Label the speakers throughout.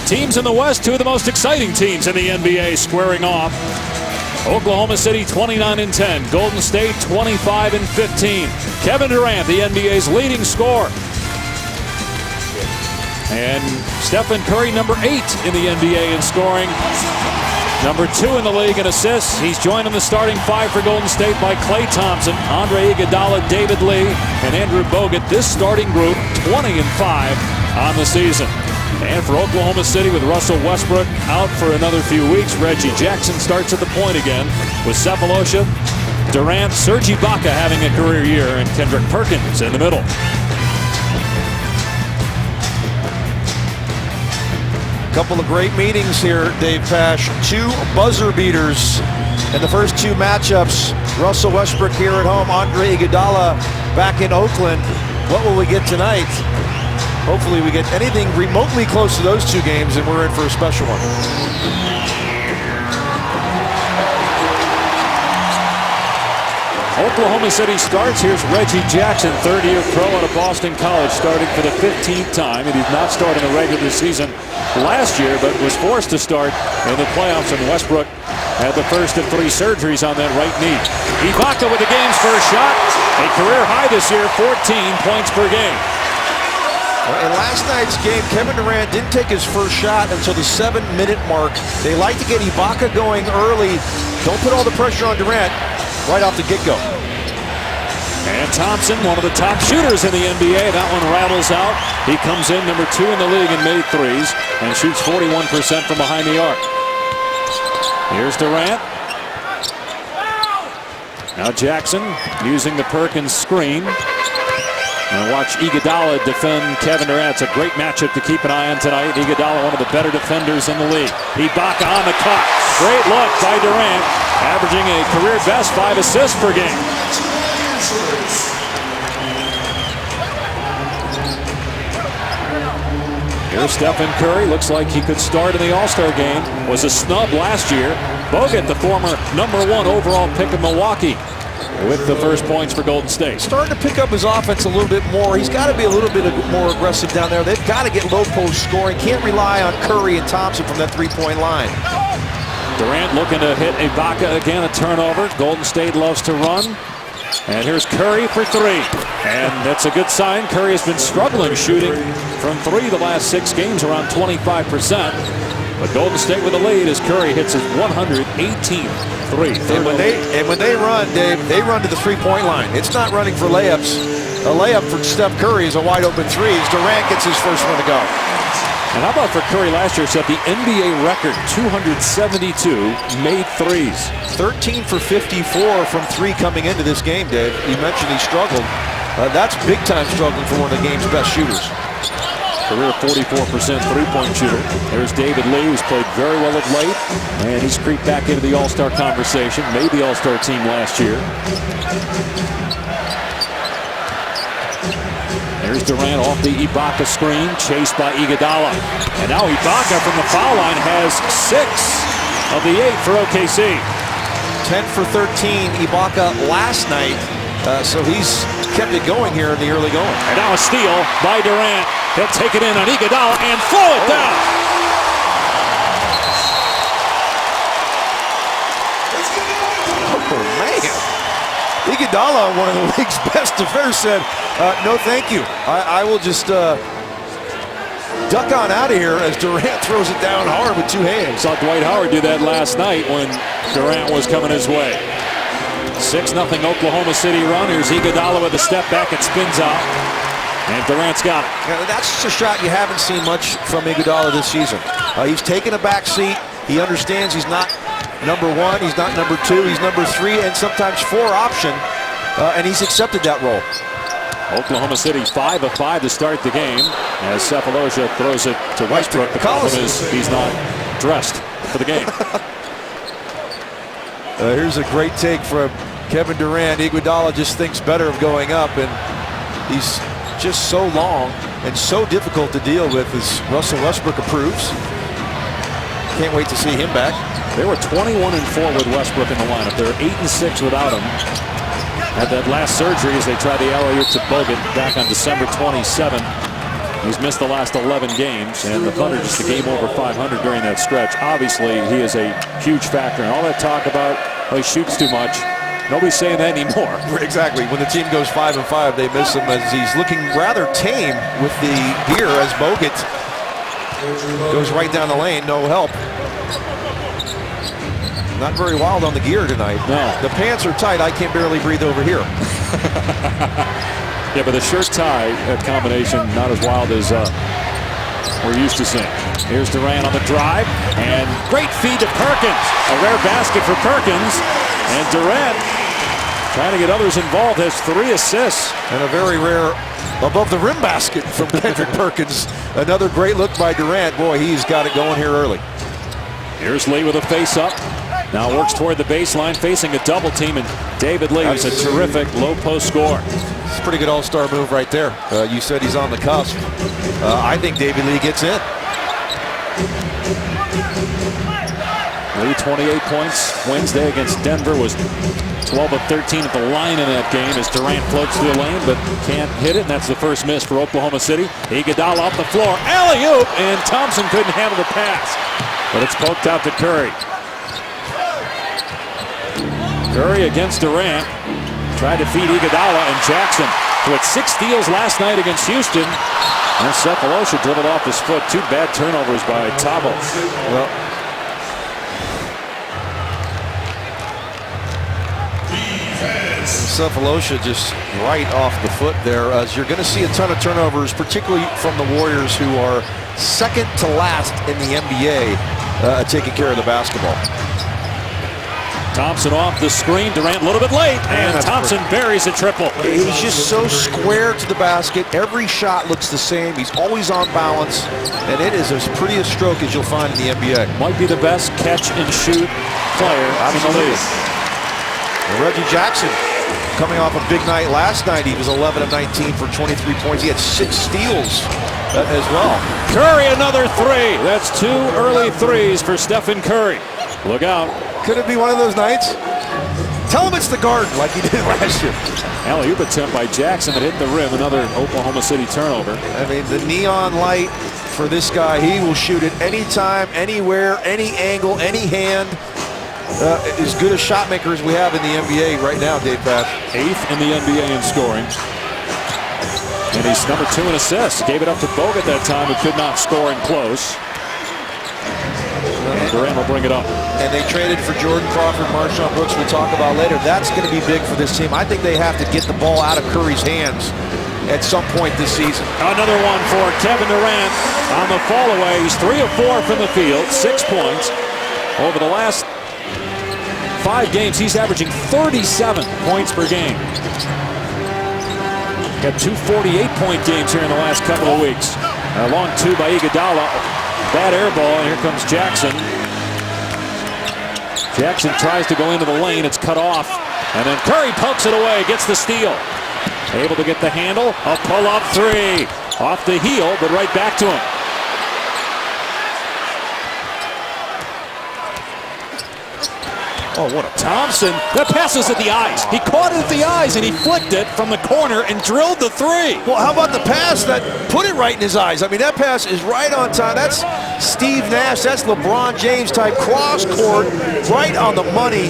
Speaker 1: Teams in the West, two of the most exciting teams in the NBA squaring off. Oklahoma City 29-10, Golden State 25-15. Kevin Durant, the NBA's leading scorer. And Stephen Curry, number 8 in the NBA in scoring. Number 2 in the league in assists. He's joined in the starting 5 for Golden State by Klay Thompson, Andre Iguodala, David Lee, and Andrew Bogut. This starting group 20-5 on the season. And for Oklahoma City, with Russell Westbrook out for another few weeks, Reggie Jackson starts at the point again with Cephalosha, Durant, Serge Ibaka having a career year, and Kendrick Perkins in the middle.
Speaker 2: Couple of great meetings here, Dave Pash. 2 buzzer beaters in the first 2 matchups. Russell Westbrook here at home, Andre Iguodala back in Oakland. What will we get tonight? Hopefully we get anything remotely close to those 2 games, and we're in for a special one.
Speaker 1: Oklahoma City starts. Here's Reggie Jackson, third-year pro out of Boston College, starting for the 15th time. He did not start in the regular season last year, but was forced to start in the playoffs, and Westbrook had the first of 3 surgeries on that right knee. Ibaka with the game's first shot. A career high this year, 14 points per game.
Speaker 2: In last night's game, Kevin Durant didn't take his first shot until the 7-minute mark. They like to get Ibaka going early. Don't put all the pressure on Durant right off the get-go.
Speaker 1: And Thompson, one of the top shooters in the NBA. That one rattles out. He comes in number 2 in the league and made threes and shoots 41% from behind the arc. Here's Durant. Now Jackson using the Perkins screen. And watch Iguodala defend Kevin Durant. It's a great matchup to keep an eye on tonight. Iguodala, one of the better defenders in the league. Ibaka on the clock. Great look by Durant, averaging a career best 5 assists per game. Here's Stephen Curry. Looks like he could start in the All-Star game. Was a snub last year. Bogut, the former number 1 overall pick of Milwaukee, with the first points for Golden State.
Speaker 2: Starting to pick up his offense a little bit more. He's got to be a little bit more aggressive down there. They've got to get low post scoring. Can't rely on Curry and Thompson from that 3-point line.
Speaker 1: Durant looking to hit Ibaka again, a turnover. Golden State loves to run. And here's Curry for 3. And that's a good sign. Curry has been struggling shooting from 3 the last 6 games, around 25%. But Golden State with the lead as Curry hits his 118th three.
Speaker 2: And when they run, Dave, they run to the 3-point line. It's not running for layups. A layup for Steph Curry is a wide open 3. Durant gets his first one to go.
Speaker 1: And how about for Curry last year? Set the NBA record, 272 made threes.
Speaker 2: 13 for 54 from 3 coming into this game, Dave. You mentioned he struggled. That's big time struggling for one of the game's best shooters.
Speaker 1: Career 44% three-point shooter. There's David Lee, who's played very well of late, and he's creeped back into the All-Star conversation. Made the All-Star team last year. There's Durant off the Ibaka screen, chased by Iguodala. And now Ibaka from the foul line has 6 of the 8 for OKC.
Speaker 2: 10 for 13 Ibaka last night, so he's kept it going here in the early going.
Speaker 1: And now a steal by Durant. He'll take it in on Iguodala and throw it down.
Speaker 2: Oh, man. Iguodala, one of the league's best defenders, said, no thank you. I will just duck on out of here as Durant throws it down hard with 2 hands.
Speaker 1: Saw Dwight Howard do that last night when Durant was coming his way. 6-0 Oklahoma City run. Here's Iguodala with a step back. It spins out. And Durant's got it.
Speaker 2: Yeah, that's a shot you haven't seen much from Iguodala this season. He's taken a back seat. He understands he's not number 1. He's not number 2. He's number 3 and sometimes 4 option. And he's accepted that role.
Speaker 1: Oklahoma City 5 of 5 to start the game as Cephalosha throws it to Westbrook. The problem is he's not dressed for the game.
Speaker 2: Here's a great take from Kevin Durant. Iguodala just thinks better of going up, and he's just so long and so difficult to deal with as Russell Westbrook approves. Can't wait to see him back.
Speaker 1: They were 21-4 with Westbrook in the lineup. They're 8-6 without him. Had that last surgery as they tried the alley-oop to Bogut back on December 27. He's missed the last 11 games, and the Thunder just a game over 500 during that stretch. Obviously, he is a huge factor. And all that talk about he shoots too much, nobody's saying that anymore.
Speaker 2: Exactly. When the team goes 5-5, they miss him as he's looking rather tame with the gear as Bogut goes right down the lane. No help. Not very wild on the gear tonight.
Speaker 1: No.
Speaker 2: The pants are tight. I can barely breathe over here.
Speaker 1: Yeah, but the shirt tie combination not as wild as we're used to seeing. Here's Durant on the drive, and great feed to Perkins. A rare basket for Perkins, and Durant trying to get others involved, has 3 assists.
Speaker 2: And a very rare above the rim basket from Kendrick Perkins. Another great look by Durant. Boy, he's got it going here early.
Speaker 1: Here's Lee with a face up. Now works toward the baseline, facing a double team, and David Lee is a terrific low post score.
Speaker 2: It's a pretty good all-star move right there. You said he's on the cusp. I think David Lee gets in.
Speaker 1: Lee 28 points Wednesday against Denver, was 12 of 13 at the line in that game as Durant floats through the lane but can't hit it, and that's the first miss for Oklahoma City. Iguodala off the floor, alley-oop, and Thompson couldn't handle the pass, but it's poked out to Curry. Curry against Durant, tried to feed Iguodala, and Jackson, who had 6 steals last night against Houston, and Cephalosha dribbled off his foot. 2 bad turnovers by Tabo.
Speaker 2: Well, Cephalosha just right off the foot there, as you're going to see a ton of turnovers, particularly from the Warriors, who are second to last in the NBA taking care of the basketball.
Speaker 1: Thompson off the screen. Durant a little bit late, and Thompson buries a triple.
Speaker 2: He's just so square to the basket. Every shot looks the same. He's always on balance, and it is as pretty a stroke as you'll find in the NBA.
Speaker 1: Might be the best catch and shoot player in the league.
Speaker 2: And Reggie Jackson coming off a big night last night. He was 11 of 19 for 23 points. He had 6 steals as well.
Speaker 1: Curry another 3. That's 2 early threes for Stephen Curry. Look out.
Speaker 2: Could it be one of those nights? Tell him it's the Garden like he did last year.
Speaker 1: Alley-oop attempt by Jackson that hit the rim. Another Oklahoma City turnover.
Speaker 2: I mean, the neon light for this guy. He will shoot it anytime, anywhere, any angle, any hand. As good a shot maker as we have in the NBA right now, Dave Pash.
Speaker 1: 8th in the NBA in scoring. And he's number 2 in assists. Gave it up to Bogut that time, who could not score in close. And Durant will bring it up.
Speaker 2: And they traded for Jordan Crawford, Marshawn Brooks, we'll talk about later. That's going to be big for this team. I think they have to get the ball out of Curry's hands at some point this season.
Speaker 1: Another one for Kevin Durant on the fall away. He's 3 of 4 from the field, 6 points. Over the last 5 games, he's averaging 37 points per game. Got 2 48-point games here in the last couple of weeks. A long 2 by Iguodala. Bad air ball, and here comes Jackson. Jackson tries to go into the lane. It's cut off. And then Curry pokes it away, gets the steal. Able to get the handle. A pull-up 3. Off the heel, but right back to him. Oh, what a Thompson. That passes at the eyes. He caught it at the eyes, and he flicked it from the corner and drilled the 3.
Speaker 2: Well, how about the pass that put it right in his eyes? I mean, that pass is right on time. That's Steve Nash. That's LeBron James type cross court, right on the money.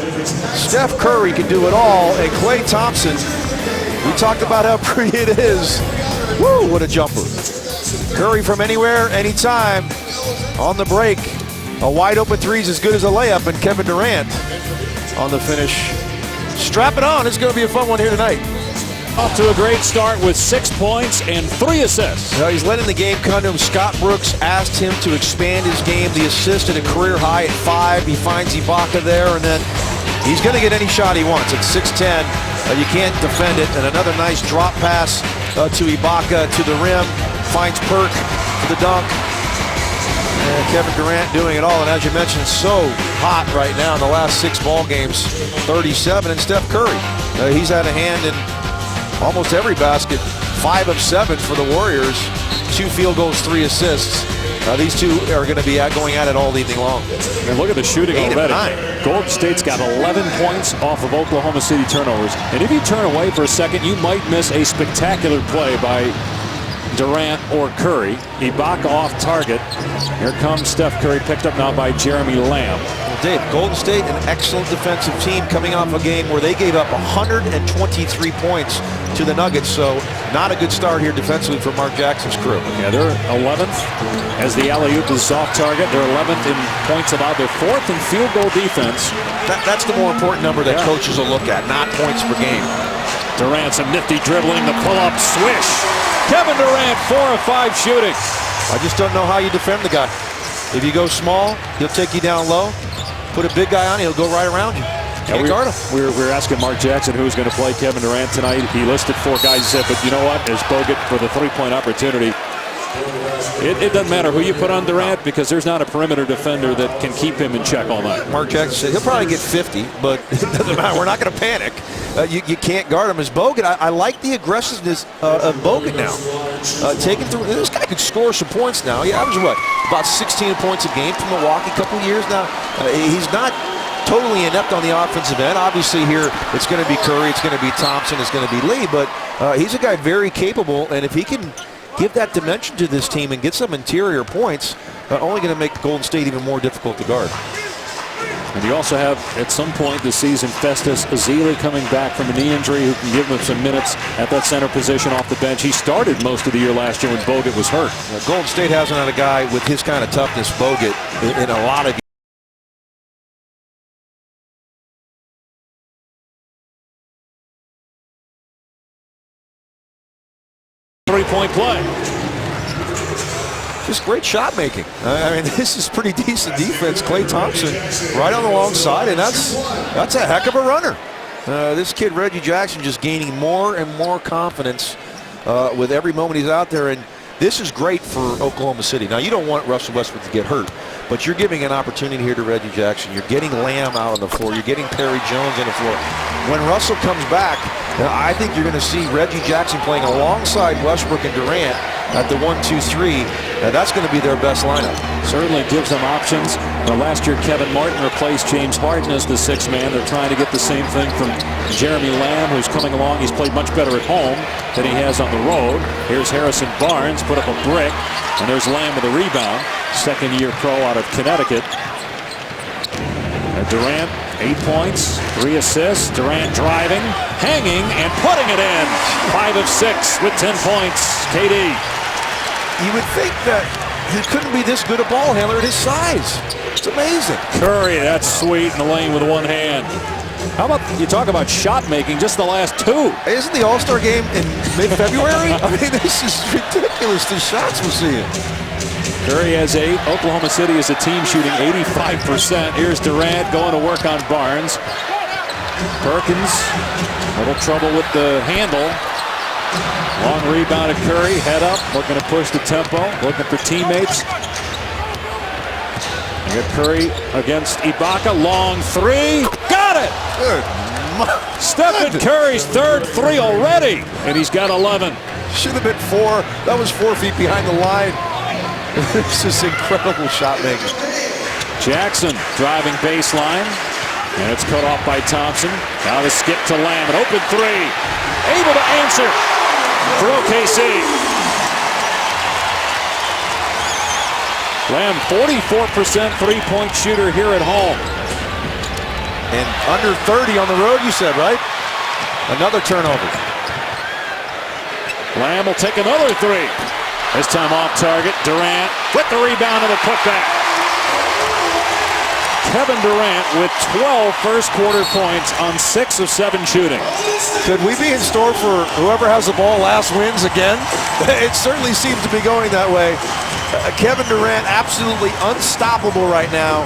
Speaker 2: Steph Curry can do it all, and Klay Thompson, we talked about how pretty it is. Woo, what a jumper. Curry from anywhere, anytime, on the break. A wide open 3 is as good as a layup, and Kevin Durant on the finish. Strap it on. It's going to be a fun one here tonight.
Speaker 1: Off to a great start with 6 points and 3 assists.
Speaker 2: Now he's letting the game come to him. Scott Brooks asked him to expand his game. The assist at a career high at 5. He finds Ibaka there, and then he's going to get any shot he wants. At 6'10", you can't defend it. And another nice drop pass to Ibaka to the rim. Finds Perk for the dunk. And Kevin Durant doing it all, and as you mentioned, so hot right now in the last 6 ball games, 37, and Steph Curry. He's had a hand in almost every basket, 5 of 7 for the Warriors, 2 field goals, 3 assists. These two are going to be going at it all evening long.
Speaker 1: And look at the shooting
Speaker 2: 8
Speaker 1: already.
Speaker 2: of 9.
Speaker 1: Golden State's got 11 points off of Oklahoma City turnovers. And if you turn away for a second, you might miss a spectacular play by Durant or Curry. Ibaka off target. Here comes Steph Curry, picked up now by Jeremy Lamb.
Speaker 2: Well, Dave, Golden State, an excellent defensive team coming off a game where they gave up 123 points to the Nuggets. So not a good start here defensively for Mark Jackson's crew.
Speaker 1: Yeah, they're 11th as the alley-oop is soft target. They're 11th in points allowed. They're 4th in field goal defense.
Speaker 2: That's the more important number that coaches will look at, not points per game.
Speaker 1: Durant, some nifty dribbling, the pull-up swish. Kevin Durant, 4 of 5 shooting.
Speaker 2: I just don't know how you defend the guy. If you go small, he'll take you down low. Put a big guy on, he'll go right around you. Can't guard him.
Speaker 1: We were asking Mark Jackson who's going to play Kevin Durant tonight. He listed 4 guys. He said, but you know what? There's Bogut for the three-point opportunity. It doesn't matter who you put on Durant because there's not a perimeter defender that can keep him in check all night.
Speaker 2: Mark Jackson said he'll probably get 50, but it doesn't matter. We're not going to panic. You can't guard him as Bogut. I like the aggressiveness of Bogut now. Taking through, this guy could score some points now. He averaged what? About 16 points a game from Milwaukee a couple of years now. He's not totally inept on the offensive end. Obviously here it's going to be Curry, it's going to be Thompson, it's going to be Lee, but he's a guy very capable, and if he can give that dimension to this team and get some interior points, only going to make Golden State even more difficult to guard.
Speaker 1: And you also have, at some point this season, Festus Ezeli coming back from a knee injury who can give him some minutes at that center position off the bench. He started most of the year last year when Bogut was hurt.
Speaker 2: Golden State hasn't had a guy with his kind of toughness, Bogut, in a lot of
Speaker 1: three-point play.
Speaker 2: Just great shot making. I mean, this is pretty decent defense. Klay Thompson right on the long side, and that's a heck of a runner. This kid Reggie Jackson just gaining more and more confidence with every moment he's out there, and this is great for Oklahoma City. Now, you don't want Russell Westbrook to get hurt, but you're giving an opportunity here to Reggie Jackson. You're getting Lamb out on the floor. You're getting Perry Jones on the floor. When Russell comes back, I think you're going to see Reggie Jackson playing alongside Westbrook and Durant at the 1-2-3. That's going to be their best lineup.
Speaker 1: Certainly gives them options. Last year, Kevin Martin replaced James Harden as the sixth man. They're trying to get the same thing from Jeremy Lamb, who's coming along. He's played much better at home than he has on the road. Here's Harrison Barnes, put up a brick, and there's Lamb with a rebound. Second-year pro out of Connecticut. Durant, 8 points, 3 assists. Durant driving, hanging, and putting it in. 5 of 6 with 10 points. KD.
Speaker 2: You would think that he couldn't be this good a ball handler at his size. It's amazing.
Speaker 1: Curry, that's sweet in the lane with one hand. How about you talk about shot making, just the last 2?
Speaker 2: Isn't the All-Star game in mid-February? I mean, this is ridiculous, the shots we're seeing.
Speaker 1: Curry has 8. Oklahoma City is a team shooting 85%. Here's Durant going to work on Barnes. Perkins, a little trouble with the handle. Long rebound at Curry, head up, looking to push the tempo, looking for teammates. You got Curry against Ibaka, long 3, got it!
Speaker 2: Good.
Speaker 1: Stephen Curry's third 3 already, and he's got 11.
Speaker 2: Should have been 4. That was 4 feet behind the line. This is incredible shot making.
Speaker 1: Jackson driving baseline, and it's cut off by Thompson. Now the skip to Lamb, an open 3. Able to answer for OKC. Lamb, 44% three-point shooter here at home.
Speaker 2: And under 30 on the road, you said, right? Another turnover.
Speaker 1: Lamb will take another 3. This time off target. Durant with the rebound and the putback. Kevin Durant with 12 first-quarter points on 6 of 7 shooting.
Speaker 2: Could we be in store for whoever has the ball last wins again? It certainly seems to be going that way. Kevin Durant absolutely unstoppable right now.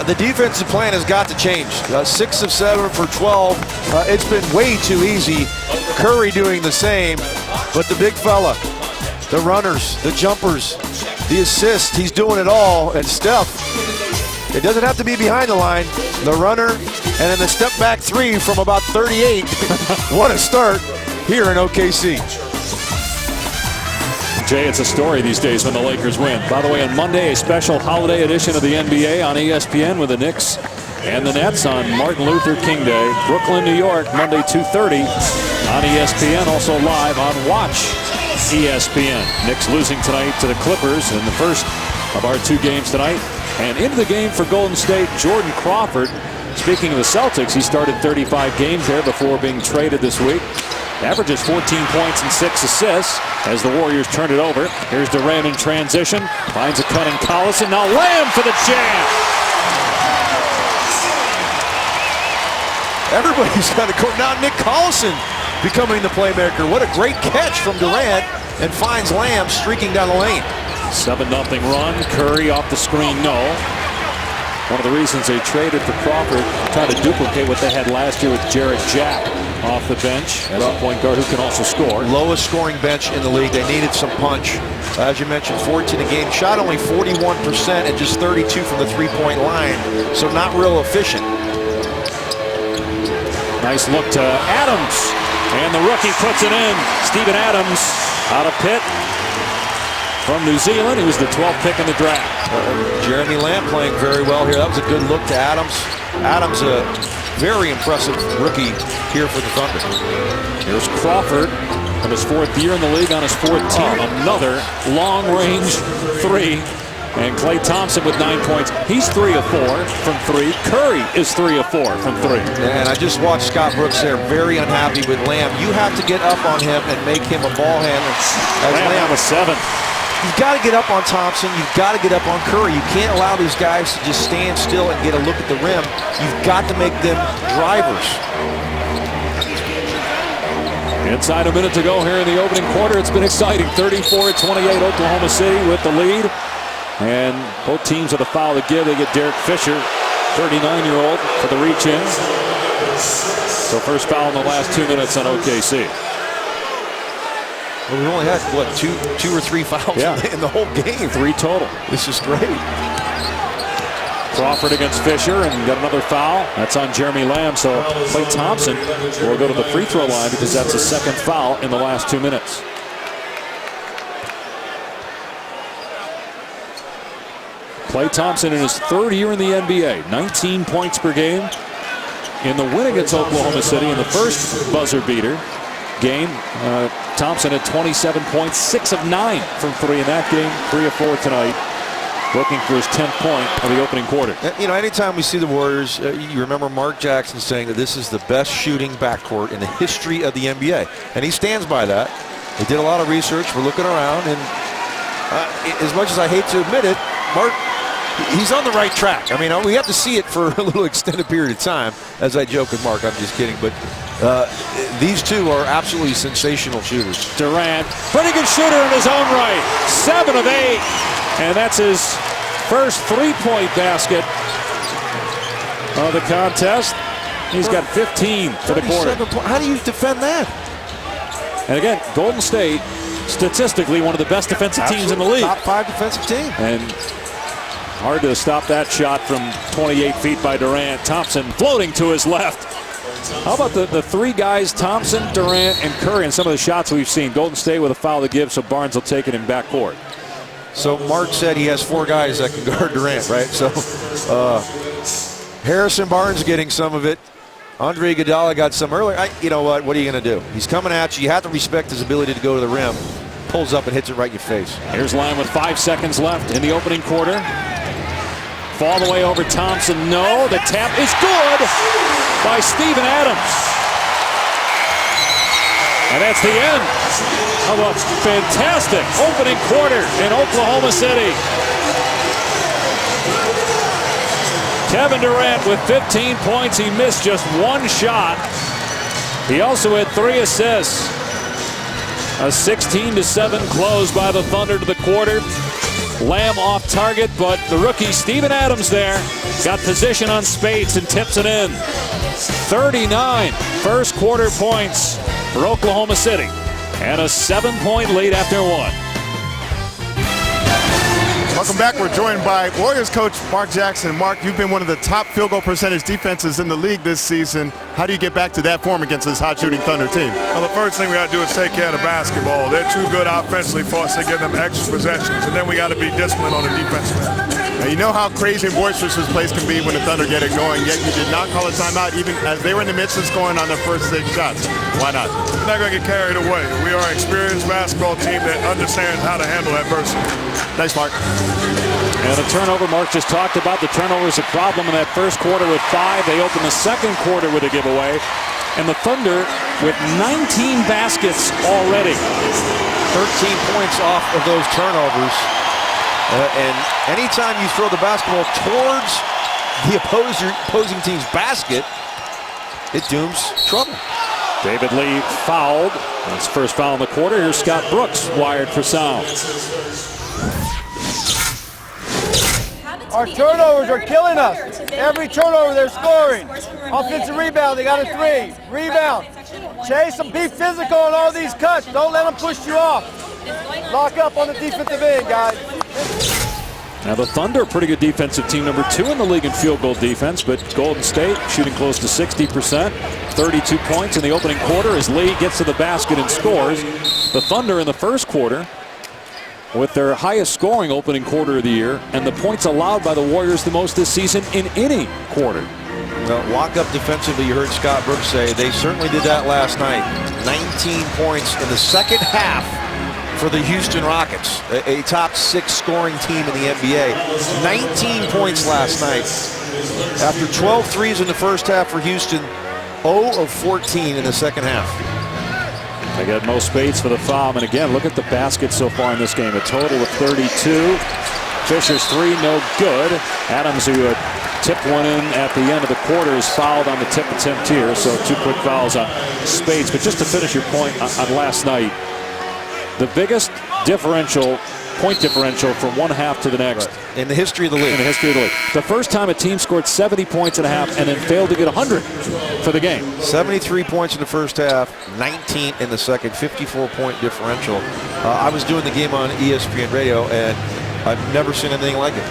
Speaker 2: The defensive plan has got to change. 6 of 7 for 12. It's been way too easy. Curry doing the same, but the big fella, the runners, the jumpers, the assists, he's doing it all. And Steph, it doesn't have to be behind the line. The runner, and then the step back 3 from about 38. What a start here in OKC.
Speaker 1: Jay, it's a story these days when the Lakers win. By the way, on Monday, a special holiday edition of the NBA on ESPN with the Knicks and the Nets on Martin Luther King Day. Brooklyn, New York, Monday 2:30 on ESPN, also live on Watch. ESPN. Knicks losing tonight to the Clippers in the first of our 2 games tonight. And into the game for Golden State, Jordan Crawford. Speaking of the Celtics, he started 35 games there before being traded this week. Averages 14 points and 6 assists as the Warriors turn it over. Here's Durant in transition. Finds a cut in Collison. Now Lamb for the jam.
Speaker 2: Everybody's got to go. Now Nick Collison becoming the playmaker. What a great catch from Durant, and finds Lamb streaking down the lane.
Speaker 1: 7-0 run. Curry off the screen, no. One of the reasons they traded for Crawford, trying to duplicate what they had last year with Jarrett Jack off the bench as a point guard who can also score.
Speaker 2: Lowest scoring bench in the league. They needed some punch. As you mentioned, 14 a game. Shot only 41% and just 32 from the three-point line, so not real efficient.
Speaker 1: Nice look to Adams, and the rookie puts it in. Steven Adams out of Pitt from New Zealand. He was the 12th pick in the draft.
Speaker 2: Jeremy Lamb playing very well here. That was a good look to Adams. Adams, a very impressive rookie here for the Thunder.
Speaker 1: Here's Crawford from his 4th year in the league on his 4th team. Another long-range 3. And Klay Thompson with 9 points. He's 3 of 4 from 3. Curry is 3 of 4 from 3.
Speaker 2: And I just watched Scott Brooks there, very unhappy with Lamb. You have to get up on him and make him a ball handler.
Speaker 1: Lamb was 7.
Speaker 2: You've got to get up on Thompson. You've got to get up on Curry. You can't allow these guys to just stand still and get a look at the rim. You've got to make them drivers.
Speaker 1: Inside a minute to go here in the opening quarter. It's been exciting. 34-28 Oklahoma City with the lead. And both teams with a foul to give. They get Derek Fisher, 39-year-old, for the reach-in. So first foul in the last 2 minutes on OKC.
Speaker 2: Well, we've only had, what, two or three fouls in the whole game.
Speaker 1: 3 total.
Speaker 2: This is great.
Speaker 1: Crawford against Fisher, and got another foul. That's on Jeremy Lamb. So Klay Thompson will go to the free throw line because that's his 2nd foul in the last 2 minutes. Klay Thompson in his 3rd year in the NBA. 19 points per game in the win against Oklahoma City in the first buzzer beater game. Thompson had 27 points, 6 of 9 from 3 in that game, 3 of 4 tonight. Looking for his 10th point of the opening quarter.
Speaker 2: You know, anytime we see the Warriors, you remember Mark Jackson saying that this is the best shooting backcourt in the history of the NBA. And he stands by that. They did a lot of research. We're looking around. And as much as I hate to admit it, Mark, he's on the right track. I mean, we have to see it for a little extended period of time. As I joke with Mark, I'm just kidding. But these two are absolutely sensational shooters.
Speaker 1: Durant, pretty good shooter in his own right. 7 of 8. And that's his first 3-point basket of the contest. He's got 15 for the quarter.
Speaker 2: How do you defend that?
Speaker 1: And again, Golden State, statistically, one of the best defensive teams in the league.
Speaker 2: Top 5 defensive team.
Speaker 1: And hard to stop that shot from 28 feet by Durant. Thompson floating to his left. How about the 3 guys, Thompson, Durant, and Curry, and some of the shots we've seen? Golden State with a foul to give, so Barnes will take it in backcourt.
Speaker 2: So Mark said he has 4 guys that can guard Durant, right? So Harrison Barnes getting some of it. Andre Iguodala got some earlier. You know what? What are you going to do? He's coming at you. You have to respect his ability to go to the rim. Pulls up and hits it right in your face.
Speaker 1: Here's Lamb with 5 seconds left in the opening quarter. Fall the way over Thompson. No, the tap is good by Steven Adams. And that's the end of a fantastic opening quarter in Oklahoma City. Kevin Durant with 15 points. He missed just 1 shot. He also had 3 assists. A 16-7 close by the Thunder to the quarter. Lamb off target, but the rookie Steven Adams there got position on Spates and tips it in. 39 first quarter points for Oklahoma City, and a 7-point lead after 1.
Speaker 3: Welcome back. We're joined by Warriors coach Mark Jackson. Mark, you've been one of the top field goal percentage defenses in the league this season. How do you get back to that form against this hot shooting Thunder team?
Speaker 4: Well, the first thing we got to do is take care of the basketball. They're too good offensively for us to give them extra possessions, and then we got to be disciplined on the defensive end.
Speaker 3: Now, you know how crazy and boisterous this place can be when the Thunder get it going, yet you did not call a timeout even as they were in the midst of scoring on their first 6 shots. Why not?
Speaker 4: We're not going to get carried away. We are an experienced basketball team that understands how to handle adversity.
Speaker 3: Thanks, Mark.
Speaker 1: And the turnover Mark just talked about. The turnover is a problem in that first quarter with 5. They opened the second quarter with a giveaway. And the Thunder with 19 baskets already.
Speaker 2: 13 points off of those turnovers. And anytime you throw the basketball towards the opposing team's basket, it dooms trouble.
Speaker 1: David Lee fouled. That's first foul in the quarter. Here's Scott Brooks wired for sound.
Speaker 5: Our turnovers are killing us. Every turnover they're scoring. Offensive rebound, they got a 3. Rebound. Chase them, be physical on all these cuts. Don't let them push you off. Lock up on the defensive end, guys.
Speaker 1: Now the Thunder, pretty good defensive team, number 2 in the league in field goal defense, but Golden State shooting close to 60%, 32 points in the opening quarter as Lee gets to the basket and scores. The Thunder in the first quarter with their highest scoring opening quarter of the year, and the points allowed by the Warriors the most this season in any quarter.
Speaker 2: Well, lock up defensively, you heard Scott Brooks say, they certainly did that last night. 19 points in the second half for the Houston Rockets, a top 6 scoring team in the NBA. 19 points last night. After 12 threes in the first half for Houston, 0 of 14 in the second half.
Speaker 1: They got Mo Spades for the foul, and again, look at the baskets so far in this game. A total of 32. Fisher's 3, no good. Adams, who tipped one in at the end of the quarter, is fouled on the tip attempt here, so 2 quick fouls on Spades. But just to finish your point on last night, the biggest differential, point differential from one half to the next.
Speaker 2: Right. In the history of the league.
Speaker 1: In the history of the league. The first time a team scored 70 points in a half and then failed to get 100 for the game.
Speaker 2: 73 points in the first half, 19 in the second, 54-point differential. I was doing the game on ESPN Radio, and I've never seen anything like it.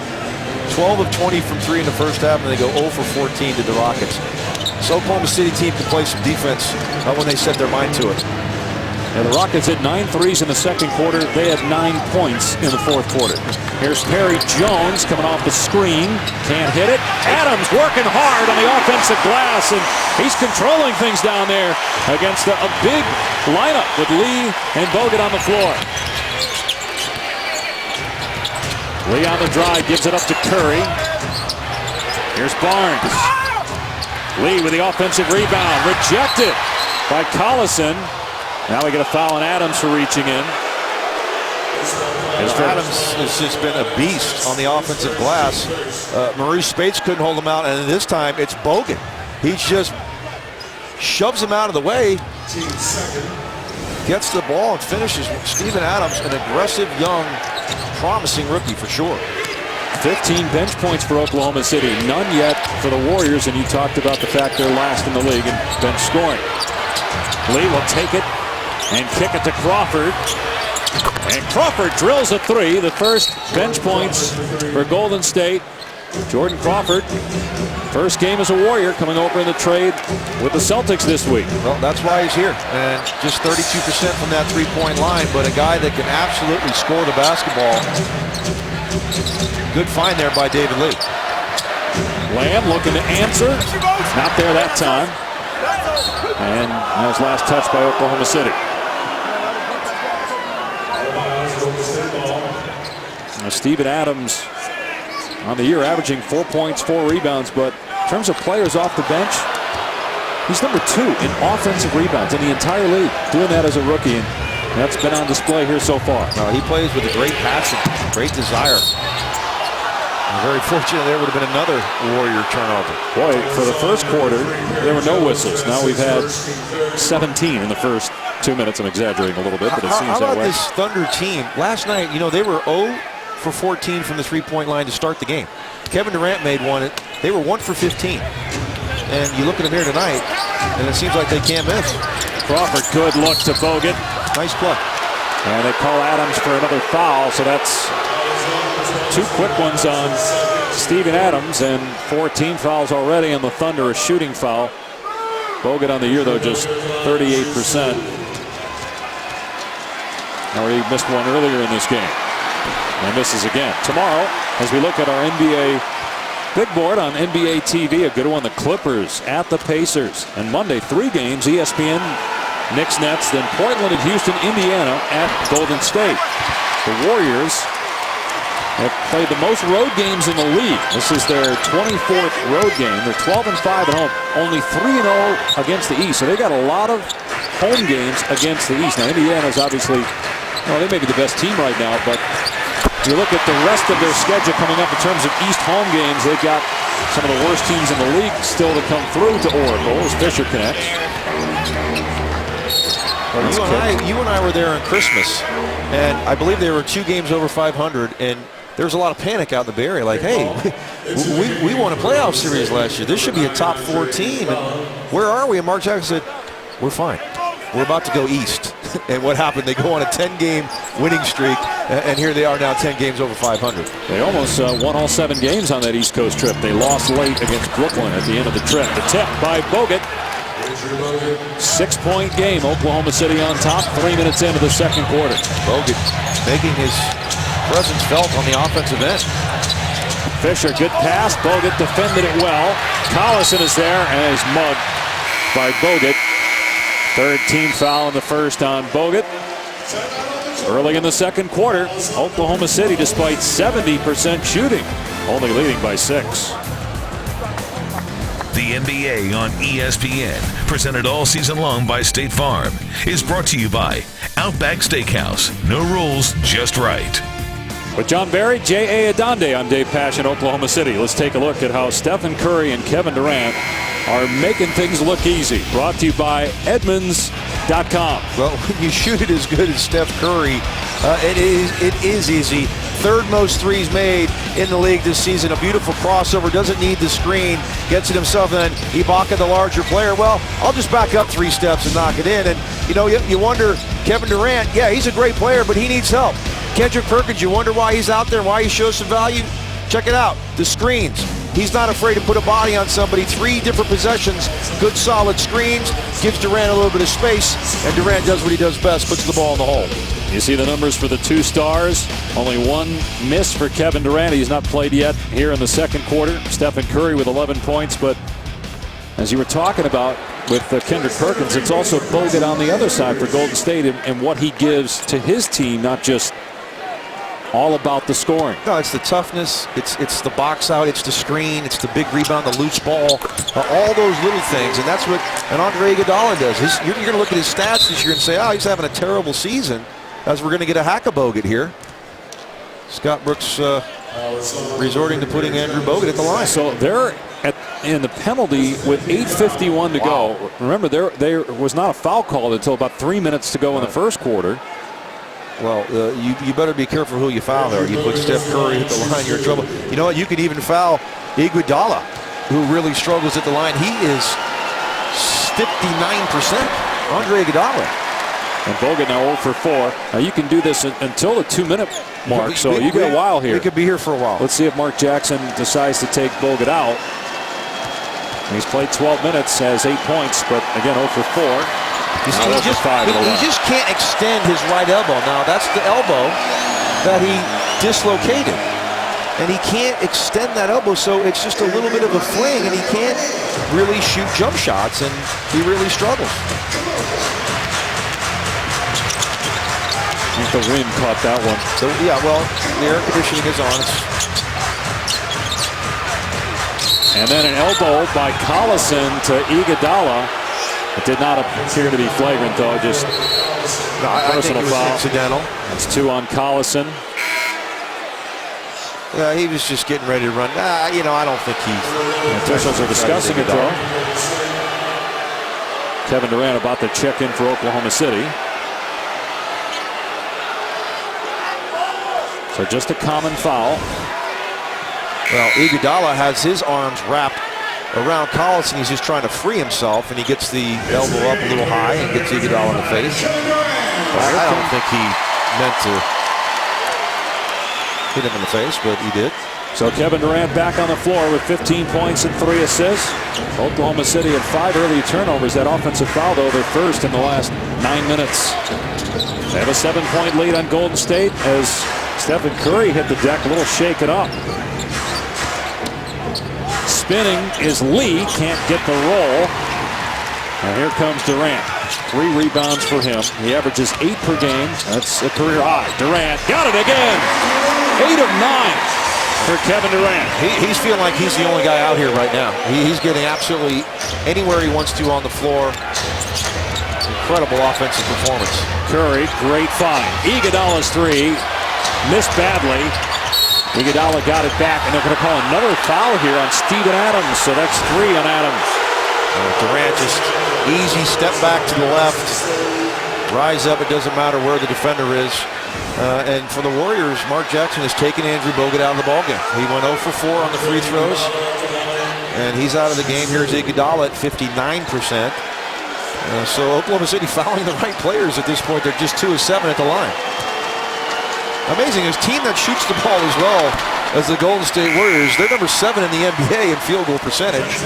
Speaker 2: 12 of 20 from 3 in the first half, and they go 0 for 14 to the Rockets. This Oklahoma City team can play some defense when they set their mind to it.
Speaker 1: And the Rockets hit 9 threes in the second quarter. They had 9 points in the fourth quarter. Here's Perry Jones coming off the screen. Can't hit it. Adams working hard on the offensive glass, and he's controlling things down there against a big lineup with Lee and Bogut on the floor. Lee on the drive, gives it up to Curry. Here's Barnes. Lee with the offensive rebound. Rejected by Collison. Now we get a foul on Adams for reaching in.
Speaker 2: Adams has just been a beast on the offensive glass. Maurice Spades couldn't hold him out, and this time it's Bogut. He just shoves him out of the way, gets the ball, and finishes. Steven Adams, an aggressive, young, promising rookie for sure.
Speaker 1: 15 bench points for Oklahoma City. None yet for the Warriors, and you talked about the fact they're last in the league in bench scoring. Lee will take it and kick it to Crawford. And Crawford drills a 3, the first bench points for Golden State. Jordan Crawford, first game as a Warrior, coming over in the trade with the Celtics this week.
Speaker 2: Well, that's why he's here. And just 32% from that three-point line, but a guy that can absolutely score the basketball. Good find there by David Lee.
Speaker 1: Lamb looking to answer. Not there that time. And that was last touch by Oklahoma City. Now Steven Adams on the year averaging 4 points, 4 rebounds, but in terms of players off the bench, he's number 2 in offensive rebounds in the entire league, doing that as a rookie, and that's been on display here so far.
Speaker 2: He plays with a great passion, great desire. And very fortunate there would have been another Warrior turnover.
Speaker 1: Boy, for the first quarter, there were no whistles. Now we've had 17 in the first 2 minutes. I'm exaggerating a little bit, but it seems that way.
Speaker 2: How about this Thunder team? Last night, they were 0 for 14 from the three-point line to start the game. Kevin Durant made one. They were 1 for 15. And you look at them here tonight, and it seems like they can't miss.
Speaker 1: Crawford, good look to Bogut.
Speaker 2: Nice play.
Speaker 1: And they call Adams for another foul, so that's 2 quick ones on Steven Adams, and 14 fouls already on the Thunder, a shooting foul. Bogut on the year, though, just 38%. Now he missed one earlier in this game. And misses again. Tomorrow, as we look at our NBA big board on NBA TV. A good one, the Clippers at the Pacers. And Monday, 3 games, ESPN, Knicks, Nets, then Portland and Houston, Indiana at Golden State. The Warriors have played the most road games in the league. This is their 24th road game. They're 12-5 at home, only 3-0 against the East. So they got a lot of home games against the East. Now, Indiana's obviously, well, they may be the best team right now, but you look at the rest of their schedule coming up in terms of East home games, they've got some of the worst teams in the league still to come through to Oracle as Fisher connects.
Speaker 2: Well, you and I were there on Christmas, and I believe they were 2 games over 500, and there was a lot of panic out in the Bay Area, like, hey, we won a playoff series last year. This should be a top 4 team. And where are we? And Mark Jackson said, we're fine. We're about to go east. And what happened? They go on a 10-game winning streak, and here they are now 10 games over 500.
Speaker 1: They almost won all 7 games on that East Coast trip. They lost late against Brooklyn at the end of the trip. The tip by Bogut. 6-point game. Oklahoma City on top. 3 minutes into the second quarter.
Speaker 2: Bogut making his presence felt on the offensive end.
Speaker 1: Fisher, good pass. Bogut defended it well. Collison is there, and he's mugged by Bogut. 3rd team foul in the first on Bogut. Early in the second quarter, Oklahoma City, despite 70% shooting, only leading by 6.
Speaker 6: The NBA on ESPN, presented all season long by State Farm, is brought to you by Outback Steakhouse. No rules, just right.
Speaker 1: With John Barry, J.A. Adonde, I'm Dave Pash in Oklahoma City. Let's take a look at how Stephen Curry and Kevin Durant are making things look easy. Brought to you by Edmunds.com.
Speaker 2: Well, when you shoot it as good as Steph Curry, it is easy. 3rd most threes made in the league this season. A beautiful crossover, doesn't need the screen, gets it himself, and then Ibaka, the larger player. Well, I'll just back up 3 steps and knock it in. And, you know, you wonder, Kevin Durant, yeah, he's a great player, but he needs help. Kendrick Perkins, you wonder why he's out there, why he shows some value? Check it out, the screens. He's not afraid to put a body on somebody. 3 different possessions, good solid screens, gives Durant a little bit of space, and Durant does what he does best, puts the ball in the hole.
Speaker 1: You see the numbers for the 2 stars. Only 1 miss for Kevin Durant. He's not played yet here in the second quarter. Stephen Curry with 11 points, but as you were talking about with Kendrick Perkins, it's also Bogut on the other side for Golden State and what he gives to his team, not just all about the scoring.
Speaker 2: No, it's the toughness, it's the box out, it's the screen, it's the big rebound, the loose ball, all those little things, and that's what an Andre Iguodala does. You're going to look at his stats this year and say, oh, he's having a terrible season, as we're going to get a hack of Bogut here. Scott Brooks resorting to putting Andrew Bogut at the line.
Speaker 1: So they're in the penalty with 8:51 to go. Remember, there was not a foul called until about 3 minutes to go in the first quarter.
Speaker 2: Well, you better be careful who you foul there. You put Steph Curry at the line, you're in trouble. You know what? You could even foul Iguodala, who really struggles at the line. He is 59%. Andre Iguodala.
Speaker 1: And Bogut now 0 for 4. Now you can do this until the 2-minute mark, so you get a while here.
Speaker 2: We could be here for a while.
Speaker 1: Let's see if Mark Jackson decides to take Bogut out. He's played 12 minutes, has 8 points, but again 0 for 4.
Speaker 2: He just can't extend his right elbow. Now, that's the elbow that he dislocated. And he can't extend that elbow, so it's just a little bit of a fling, and he can't really shoot jump shots, and he really struggles.
Speaker 1: I think the wind caught that one.
Speaker 2: So, yeah, well, the air conditioning is on.
Speaker 1: And then an elbow by Collison to Iguodala. It did not appear to be flagrant, though. Just
Speaker 2: I think it was incidental.
Speaker 1: That's 2 on Collison.
Speaker 2: Yeah, he was just getting ready to run. You know, I don't think he.
Speaker 1: The officials are discussing it, though. Kevin Durant about to check in for Oklahoma City. So just a common foul.
Speaker 2: Well, Iguodala has his arms wrapped around Collison. He's just trying to free himself, and he gets the elbow up a little high and gets Iguodala in the face. I don't think he meant to hit him in the face, but he did.
Speaker 1: So Kevin Durant back on the floor with 15 points and 3 assists. Oklahoma City had 5 early turnovers. That offensive foul, though, their first in the last 9 minutes. They have a 7-point lead on Golden State as Steph and Curry hit the deck, a little shaken up. Spinning is Lee, can't get the roll. And here comes Durant. 3 rebounds for him. He averages 8 per game. That's a career high. Durant got it again. 8 of 9 for Kevin Durant.
Speaker 2: He's feeling like he's the only guy out here right now. He's getting absolutely anywhere he wants to on the floor. Incredible offensive performance.
Speaker 1: Curry, great find. Iguodala's 3, missed badly. Iguodala got it back, and they're going to call another foul here on Steven Adams. So that's 3 on Adams.
Speaker 2: Durant just easy step back to the left. Rise up, it doesn't matter where the defender is. And for the Warriors, Mark Jackson has taken Andrew Bogut out of the ballgame. He went 0 for 4 on the free throws. And he's out of the game. Here's Iguodala at 59%. So Oklahoma City fouling the right players at this point. They're just 2 of 7 at the line. Amazing. His team that shoots the ball as well as the Golden State Warriors. They're number 7 in the NBA in field goal percentage.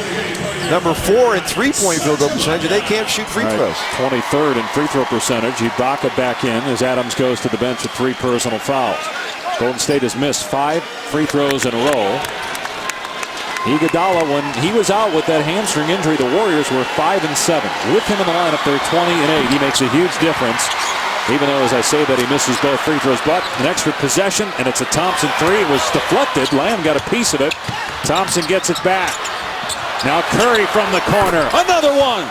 Speaker 2: Number 4 in three-point field goal percentage. And they can't shoot free throws.
Speaker 1: 23rd in free throw percentage. Ibaka back in as Adams goes to the bench with 3 personal fouls. Golden State has missed 5 free throws in a row. Iguodala, when he was out with that hamstring injury, the Warriors were 5 and 7. With him in the lineup, they're 20 and 8. He makes a huge difference. Even though, as I say, that he misses both free throws, but an extra possession, and it's a Thompson 3. It was deflected. Lamb got a piece of it. Thompson gets it back. Now Curry from the corner. Another one.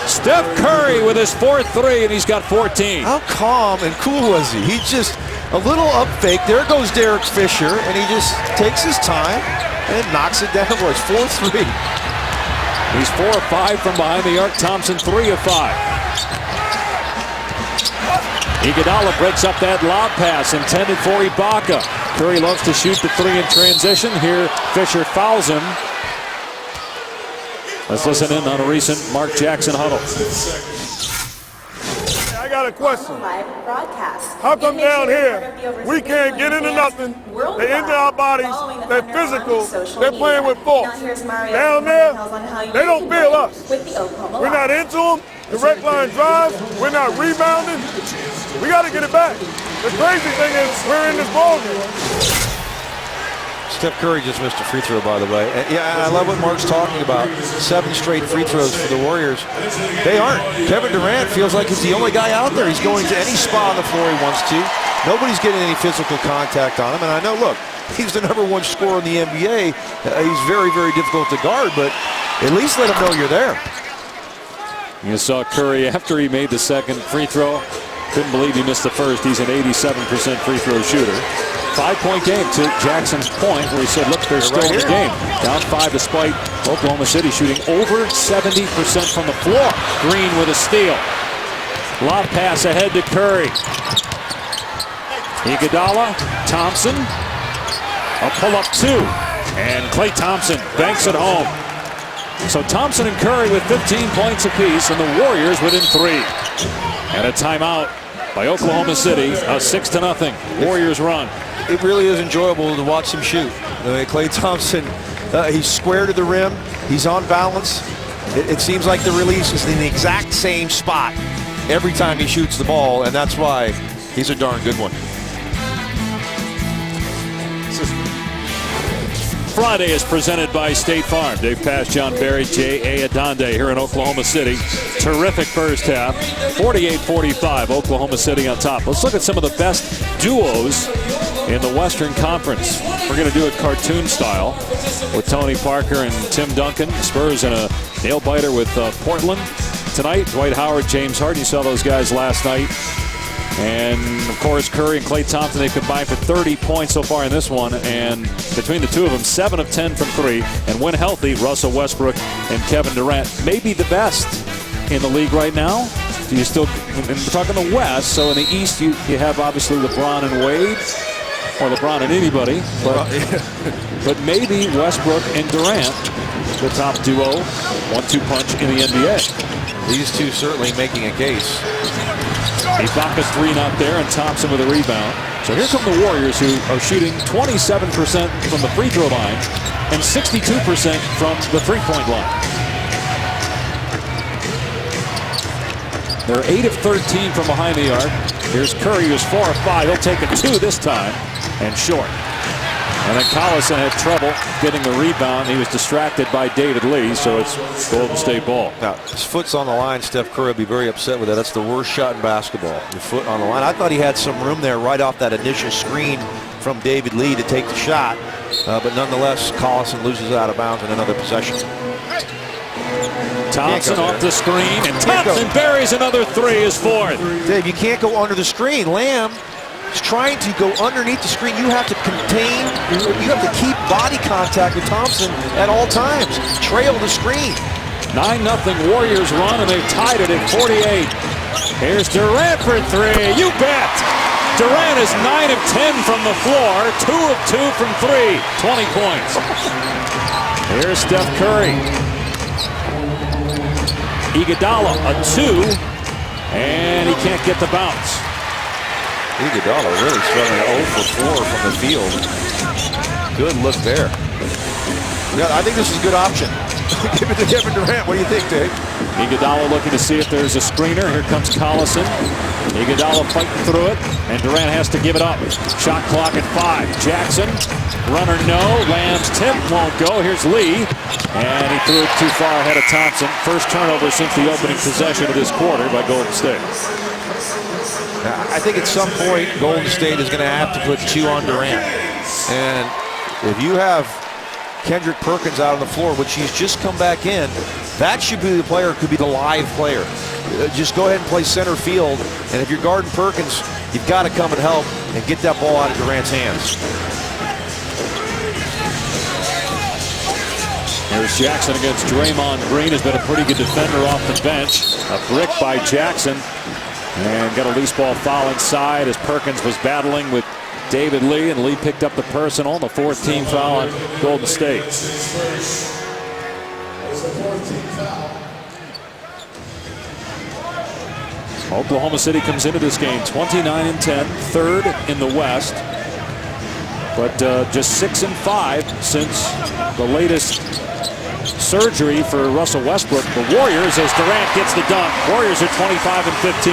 Speaker 1: Steph Curry with his 4th 3, and he's got 14.
Speaker 2: How calm and cool was he? He just a little up fake. There goes Derek Fisher, and he just takes his time and knocks it down. Boy, it's 4-3.
Speaker 1: He's 4 of 5 from behind the arc. Thompson 3 of 5. Iguodala breaks up that lob pass intended for Ibaka. Curry loves to shoot the 3 in transition. Here, Fisher fouls him. Let's listen in on a recent Mark Jackson huddle.
Speaker 4: I got a question. How come down here we can't get into nothing? They into our bodies. They're physical. They're playing with force. Down there, they don't feel us. We're not into them. The red line drive. We're not rebounding. We got to get it back. The crazy thing is we're in this ballgame.
Speaker 2: Steph Curry just missed a free throw, by the way. And yeah, I love what Mark's talking about. 7 straight free throws for the Warriors. They aren't. Kevin Durant feels like he's the only guy out there. He's going to any spot on the floor he wants to. Nobody's getting any physical contact on him. And I know, look, he's the #1 scorer in the NBA. He's very, very difficult to guard, but at least let him know you're there.
Speaker 1: You saw Curry after he made the 2nd free throw. Couldn't believe he missed the 1st. He's an 87% free throw shooter. 5-point game to Jackson's point where he said, look, they're still in the game. Down 5 despite Oklahoma City shooting over 70% from the floor. Green with a steal. Lob pass ahead to Curry. Iguodala, Thompson. A pull-up 2. And Klay Thompson banks it home. So Thompson and Curry with 15 points apiece, and the Warriors within 3. And a timeout by Oklahoma City, a 6-0 Warriors run.
Speaker 2: It really is enjoyable to watch him shoot. Klay Thompson, he's square to the rim. He's on balance. It seems like the release is in the exact same spot every time he shoots the ball, and that's why he's a darn good one.
Speaker 1: Friday is presented by State Farm. Dave Pasch, John Barry, J.A. Adonde here in Oklahoma City. Terrific first half. 48-45, Oklahoma City on top. Let's look at some of the best duos in the Western Conference. We're going to do it cartoon style with Tony Parker and Tim Duncan. Spurs in a nail-biter with Portland tonight. Dwight Howard, James Harden. You saw those guys last night. And, of course, Curry and Klay Thompson, they've combined for 30 points so far in this one. And between the two of them, 7 of 10 from 3. And when healthy, Russell Westbrook and Kevin Durant may be the best in the league right now. You still, and we're talking the West, so in the East, you have obviously LeBron and Wade, or LeBron and anybody. But maybe Westbrook and Durant, the top duo, 1-2 punch in the NBA.
Speaker 2: These two certainly making a case.
Speaker 1: Ibaka's 3 not there, and Thompson with a rebound. So here come the Warriors, who are shooting 27% from the free throw line and 62% from the three-point line. They're 8 of 13 from behind the arc. Here's Curry, who's 4 of 5. He'll take a 2 this time, and short. And then Collison had trouble getting the rebound. He was distracted by David Lee, so it's Golden State ball.
Speaker 2: Now, his foot's on the line. Steph Curry will be very upset with that. That's the worst shot in basketball. Your foot on the line. I thought he had some room there right off that initial screen from David Lee to take the shot. But nonetheless, Collison loses out of bounds in another possession.
Speaker 1: Thompson off the screen, and Thompson buries another 3, his 4th.
Speaker 2: Dave, you can't go under the screen. Lamb is trying to go underneath the screen. You have to contain, you have to keep body contact with Thompson at all times. Trail the screen.
Speaker 1: 9-0 Warriors run, and they've tied it at 48. Here's Durant for 3. You bet. Durant is 9 of 10 from the floor, 2 of 2 from 3, 20 points. Here's Steph Curry. Iguodala, a 2, and he can't get the bounce.
Speaker 2: Iguodala really struggling 0 for 4 from the field. Good look there. Yeah, I think this is a good option. Give it to Kevin Durant. What do you think, Dave?
Speaker 1: Iguodala looking to see if there's a screener. Here comes Collison. Iguodala fighting through it, and Durant has to give it up. Shot clock at 5. Jackson, runner no. Lamb's tip won't go. Here's Lee, and he threw it too far ahead of Thompson. First turnover since the opening possession of this quarter by Golden State.
Speaker 2: I think at some point Golden State is going to have to put 2 on Durant. And if you have Kendrick Perkins out on the floor, which he's just come back in, that should be the player, could be the live player. Just go ahead and play center field, and if you're guarding Perkins, you've got to come and help and get that ball out of Durant's hands.
Speaker 1: Here's Jackson against Draymond Green, has been a pretty good defender off the bench. A brick by Jackson, and got a loose ball foul inside as Perkins was battling with David Lee, and Lee picked up the personal, the 4th team foul on Golden State. Oklahoma City comes into this game 29-10, 3rd in the West, but just 6-5 since the latest surgery for Russell Westbrook. The Warriors, as Durant gets the dunk, Warriors are 25-15.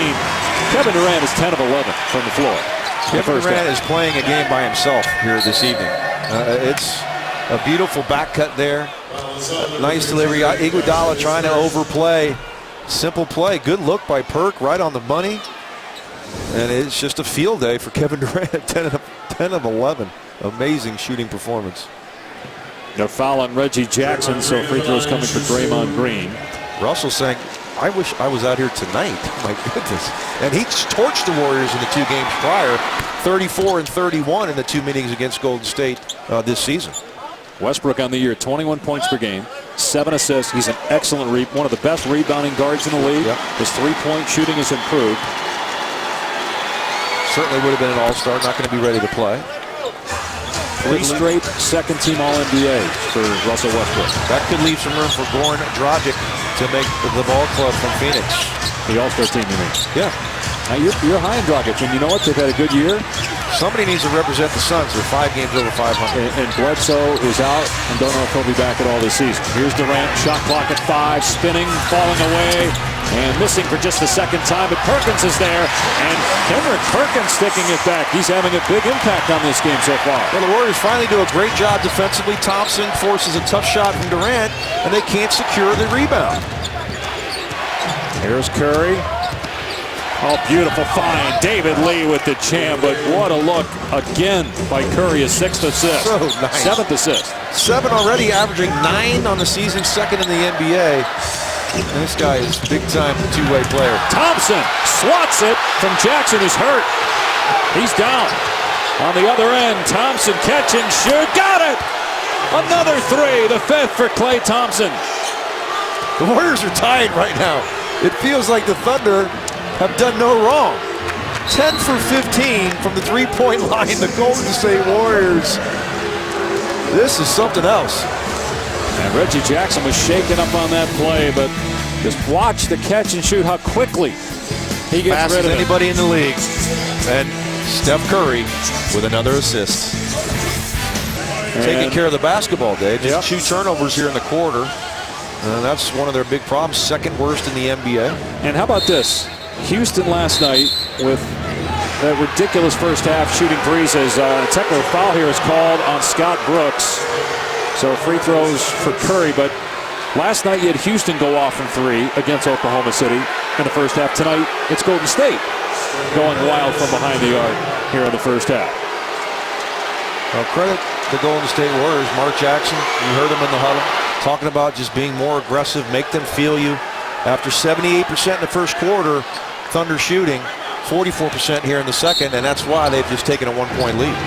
Speaker 1: Kevin Durant is 10 of 11 from the floor.
Speaker 2: Kevin Durant is playing a game by himself here this evening. It's a beautiful back cut there. Nice delivery. Iguodala trying to overplay. Simple play. Good look by Perk, right on the money. And it's just a field day for Kevin Durant. 10 of 11. Amazing shooting performance.
Speaker 1: No foul on Reggie Jackson, so free throws coming for Draymond Green.
Speaker 2: Russell saying, I wish I was out here tonight. My goodness. And he torched the Warriors in the 2 games prior. 34 and 31 in the 2 meetings against Golden State this season.
Speaker 1: Westbrook on the year, 21 points per game, 7 assists. He's an excellent one of the best rebounding guards in the league.
Speaker 2: Yep.
Speaker 1: His 3-point shooting has improved.
Speaker 2: Certainly would have been an all-star, not going to be ready to play.
Speaker 1: 3 straight second-team All-NBA for Russell Westbrook.
Speaker 2: That could leave some room for Goran Dragic to make the ball club from Phoenix.
Speaker 1: The All-Star team, you mean?
Speaker 2: Yeah.
Speaker 1: Now you're high in Dragic, and you know what? They've had a good year.
Speaker 2: Somebody needs to represent the Suns. They're 5 games over 500.
Speaker 1: And Bledsoe is out, and don't know if he'll be back at all this season. Here's Durant, shot clock at 5, spinning, falling away, and missing for just the 2nd time. But Perkins is there, and Kendrick Perkins sticking it back. He's having a big impact on this game so far.
Speaker 2: Well, the Warriors finally do a great job defensively. Thompson forces a tough shot from Durant, and they can't secure the rebound.
Speaker 1: Here's Curry. Oh, beautiful find. David Lee with the jam, but what a look again by Curry, his 6th assist.
Speaker 2: So nice.
Speaker 1: 7th assist.
Speaker 2: 7 already, averaging 9 on the season, 2nd in the NBA. And this guy is big-time two-way player.
Speaker 1: Thompson swats it from Jackson, who's hurt. He's down. On the other end, Thompson catch and shoot. Got it! Another 3, the 5th for Klay Thompson.
Speaker 2: The Warriors are tied right now. It feels like the Thunder have done no wrong. 10 for 15 from the 3-point line. The Golden State Warriors. This is something else.
Speaker 1: And Reggie Jackson was shaken up on that play, but just watch the catch and shoot, how quickly he gets
Speaker 2: Fast
Speaker 1: rid of
Speaker 2: as
Speaker 1: it.
Speaker 2: anybody in the league. And Steph Curry with another assist. Taking care of the basketball, Dave. Just 2 turnovers here in the quarter. And that's one of their big problems. 2nd worst in the NBA.
Speaker 1: And how about this? Houston last night with that ridiculous first half shooting threes as a technical foul here is called on Scott Brooks. So free throws for Curry, but last night you had Houston go off from 3 against Oklahoma City in the first half. Tonight it's Golden State going wild from behind the arc here in the first half.
Speaker 2: Well, credit the Golden State Warriors. Mark Jackson, you heard him in the huddle talking about just being more aggressive, make them feel you. After 78% in the first quarter, Thunder shooting 44% here in the second, and that's why they've just taken a 1-point lead.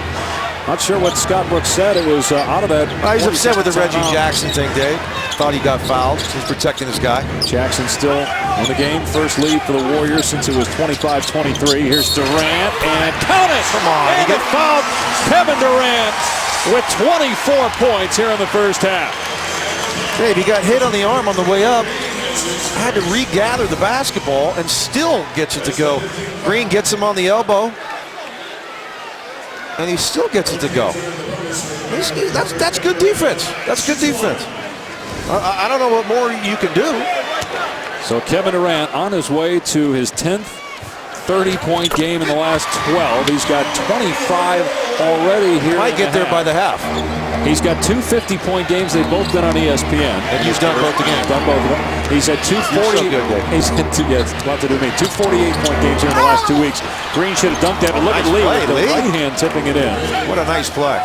Speaker 1: Not sure what Scott Brooks said. It was out of that.
Speaker 2: He's upset with the Reggie Jackson thing, Dave. Thought he got fouled. He's protecting his guy.
Speaker 1: Jackson still in the game. First lead for the Warriors since it was 25-23. Here's Durant, and count it!
Speaker 2: Come on.
Speaker 1: And it fouled Kevin Durant with 24 points here in the first half.
Speaker 2: Dave, he got hit on the arm on the way up. Had to regather the basketball and still gets it to go. Green gets him on the elbow, and he still gets it to go. That's good defense. That's good defense. I don't know what more you can do.
Speaker 1: So Kevin Durant on his way to his 10th 30-point game in the last 12. He's got 25 already here.
Speaker 2: Might get there by the half.
Speaker 1: He's got 2 50-point games. They've both been on ESPN.
Speaker 2: And he's done both the games.
Speaker 1: Done both of them. He's had 240. He's had it's about to do me. 2 48-point games here in the last 2 weeks. Green should have dunked that, but look at Lee with the right hand tipping it in.
Speaker 2: What a nice play.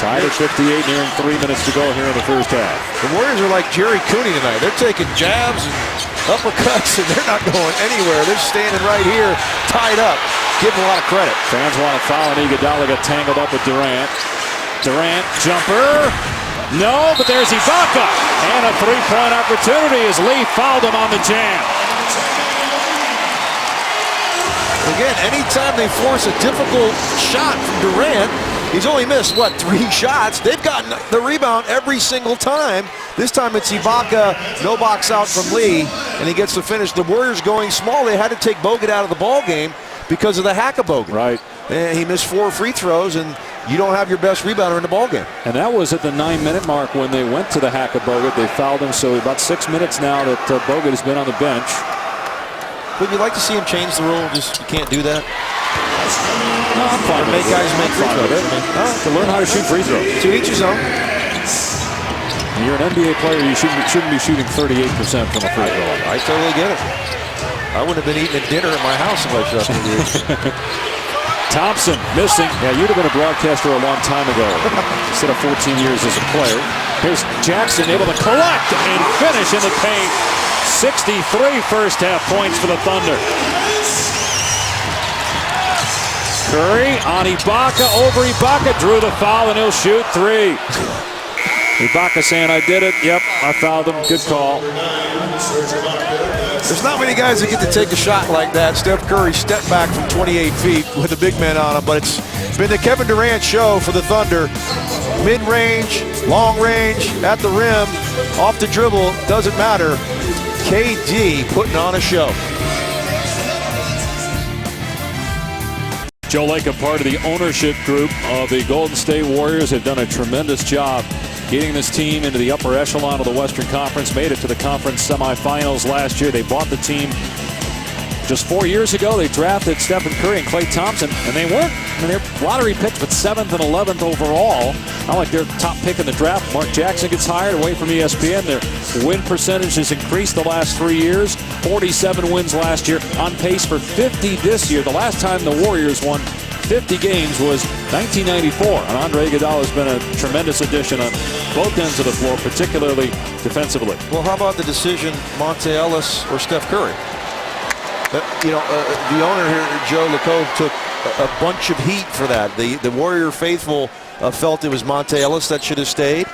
Speaker 1: Tied at 58, nearing 3 minutes to go here in the first half.
Speaker 2: The Warriors are like Jerry Cooney tonight. They're taking jabs and uppercuts, and they're not going anywhere. They're standing right here, tied up. Give them a lot of credit.
Speaker 1: Fans want to foul, and Iguodala got tangled up with Durant. Durant, jumper. No, but there's Ibaka. And a three-point opportunity as Lee fouled him on the jam.
Speaker 2: Again, anytime they force a difficult shot from Durant, he's only missed, what, 3 shots? They've gotten the rebound every single time. This time it's Ibaka, no box out from Lee, and he gets the finish. The Warriors going small. They had to take Bogut out of the ball game because of the hack of Bogut.
Speaker 1: Right.
Speaker 2: And he missed 4 free throws, and you don't have your best rebounder in the ball game.
Speaker 1: And that was at the 9-minute mark when they went to the hack of Bogut. They fouled him, so about 6 minutes now that Bogut has been on the bench.
Speaker 2: Would you like to see him change the rule? Just you can't do that.
Speaker 1: No, I'm fine.
Speaker 2: Make guys make free throws.
Speaker 1: To learn how to shoot free throws.
Speaker 2: To each his own.
Speaker 1: When you're an NBA player, you shouldn't be shooting 38% from a free throw.
Speaker 2: I totally get it. I wouldn't have been eating a dinner at my house if I shot you.
Speaker 1: Thompson missing. Yeah, you'd have been a broadcaster a long time ago instead of 14 years as a player. Here's Jackson able to collect and finish in the paint. 63 first half points for the Thunder. Curry on Ibaka, over Ibaka, drew the foul, and he'll shoot 3. Ibaka saying, I did it. Yep, I fouled him. Good call.
Speaker 2: There's not many guys that get to take a shot like that. Steph Curry stepped back from 28 feet with a big man on him, but it's been the Kevin Durant show for the Thunder. Mid-range, long range, at the rim, off the dribble, doesn't matter. KD putting on a show.
Speaker 1: Joe Lacob, part of the ownership group of the Golden State Warriors, have done a tremendous job getting this team into the upper echelon of the Western Conference, made it to the conference semifinals last year. They bought the team just 4 years ago. They drafted Stephen Curry and Klay Thompson, and they weren't, they're lottery picks, but 7th and 11th overall. Not like they're top pick in the draft. Mark Jackson gets hired away from ESPN. Their win percentage has increased the last 3 years. 47 wins last year, on pace for 50 this year. The last time the Warriors won 50 games was 1994, and Andre Iguodala has been a tremendous addition on both ends of the floor, particularly defensively.
Speaker 2: Well, how about the decision, Monte Ellis or Steph Curry? The owner here, Joe Lacob, took a bunch of heat for that. The Warrior faithful felt it was Monte Ellis that should have stayed,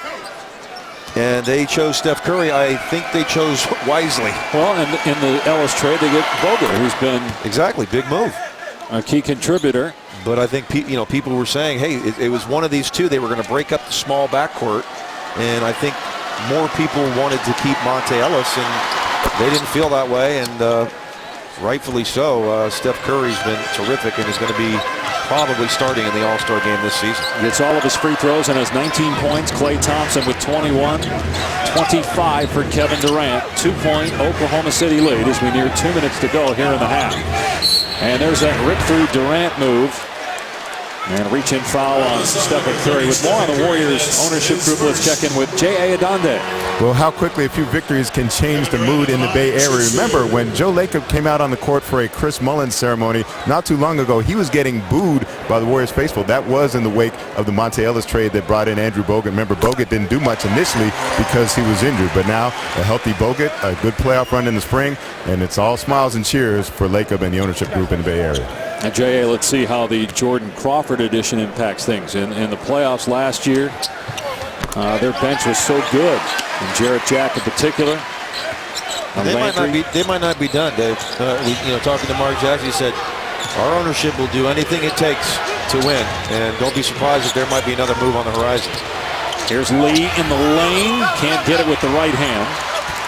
Speaker 2: and they chose Steph Curry. I think they chose wisely.
Speaker 1: Well, and in the Ellis trade, they get Bogut, who's been
Speaker 2: exactly big move,
Speaker 1: a key contributor.
Speaker 2: But I think people were saying, hey, it was one of these two. They were going to break up the small backcourt, and I think more people wanted to keep Monte Ellis, and they didn't feel that way, and rightfully so. Steph Curry's been terrific and is going to be probably starting in the All-Star game this season.
Speaker 1: Gets all of his free throws and has 19 points. Klay Thompson with 21. 25 for Kevin Durant. 2-point Oklahoma City lead as we near 2 minutes to go here in the half. And there's that rip-through Durant move. And reach-in foul on Steph and Curry. With more on the Warriors ownership group, let's check in with J.A. Adonde.
Speaker 3: Well, how quickly a few victories can change the mood in the Bay Area. Remember, when Joe Lacob came out on the court for a Chris Mullin ceremony not too long ago, he was getting booed by the Warriors faithful. That was in the wake of the Monte Ellis trade that brought in Andrew Bogut. Remember, Bogut didn't do much initially because he was injured, but now a healthy Bogut, a good playoff run in the spring, and it's all smiles and cheers for Lacob and the ownership group in the Bay Area.
Speaker 1: And J.A., let's see how the Jordan Crawford addition impacts things. In the playoffs last year, their bench was so good. And Jarrett Jack in particular.
Speaker 2: They might not be done, Dave. Talking to Mark Jackson, he said, our ownership will do anything it takes to win. And don't be surprised if there might be another move on the horizon.
Speaker 1: Here's Lee in the lane. Can't get it with the right hand.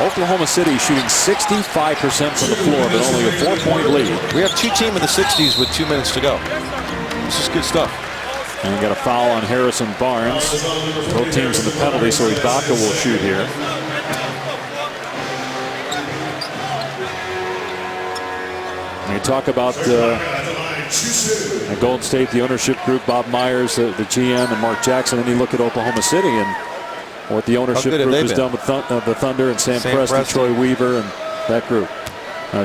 Speaker 1: Oklahoma City shooting 65% from the floor, but only a 4-point lead.
Speaker 2: We have two teams in the 60s with 2 minutes to go. This is good stuff.
Speaker 1: And we got a foul on Harrison Barnes. Both teams in the penalty, so Ibaka will shoot here. When you talk about Golden State, the ownership group, Bob Myers, the GM, and Mark Jackson, and you look at Oklahoma City and what the ownership group has done with the Thunder and Sam Presti, Troy Weaver, and that group.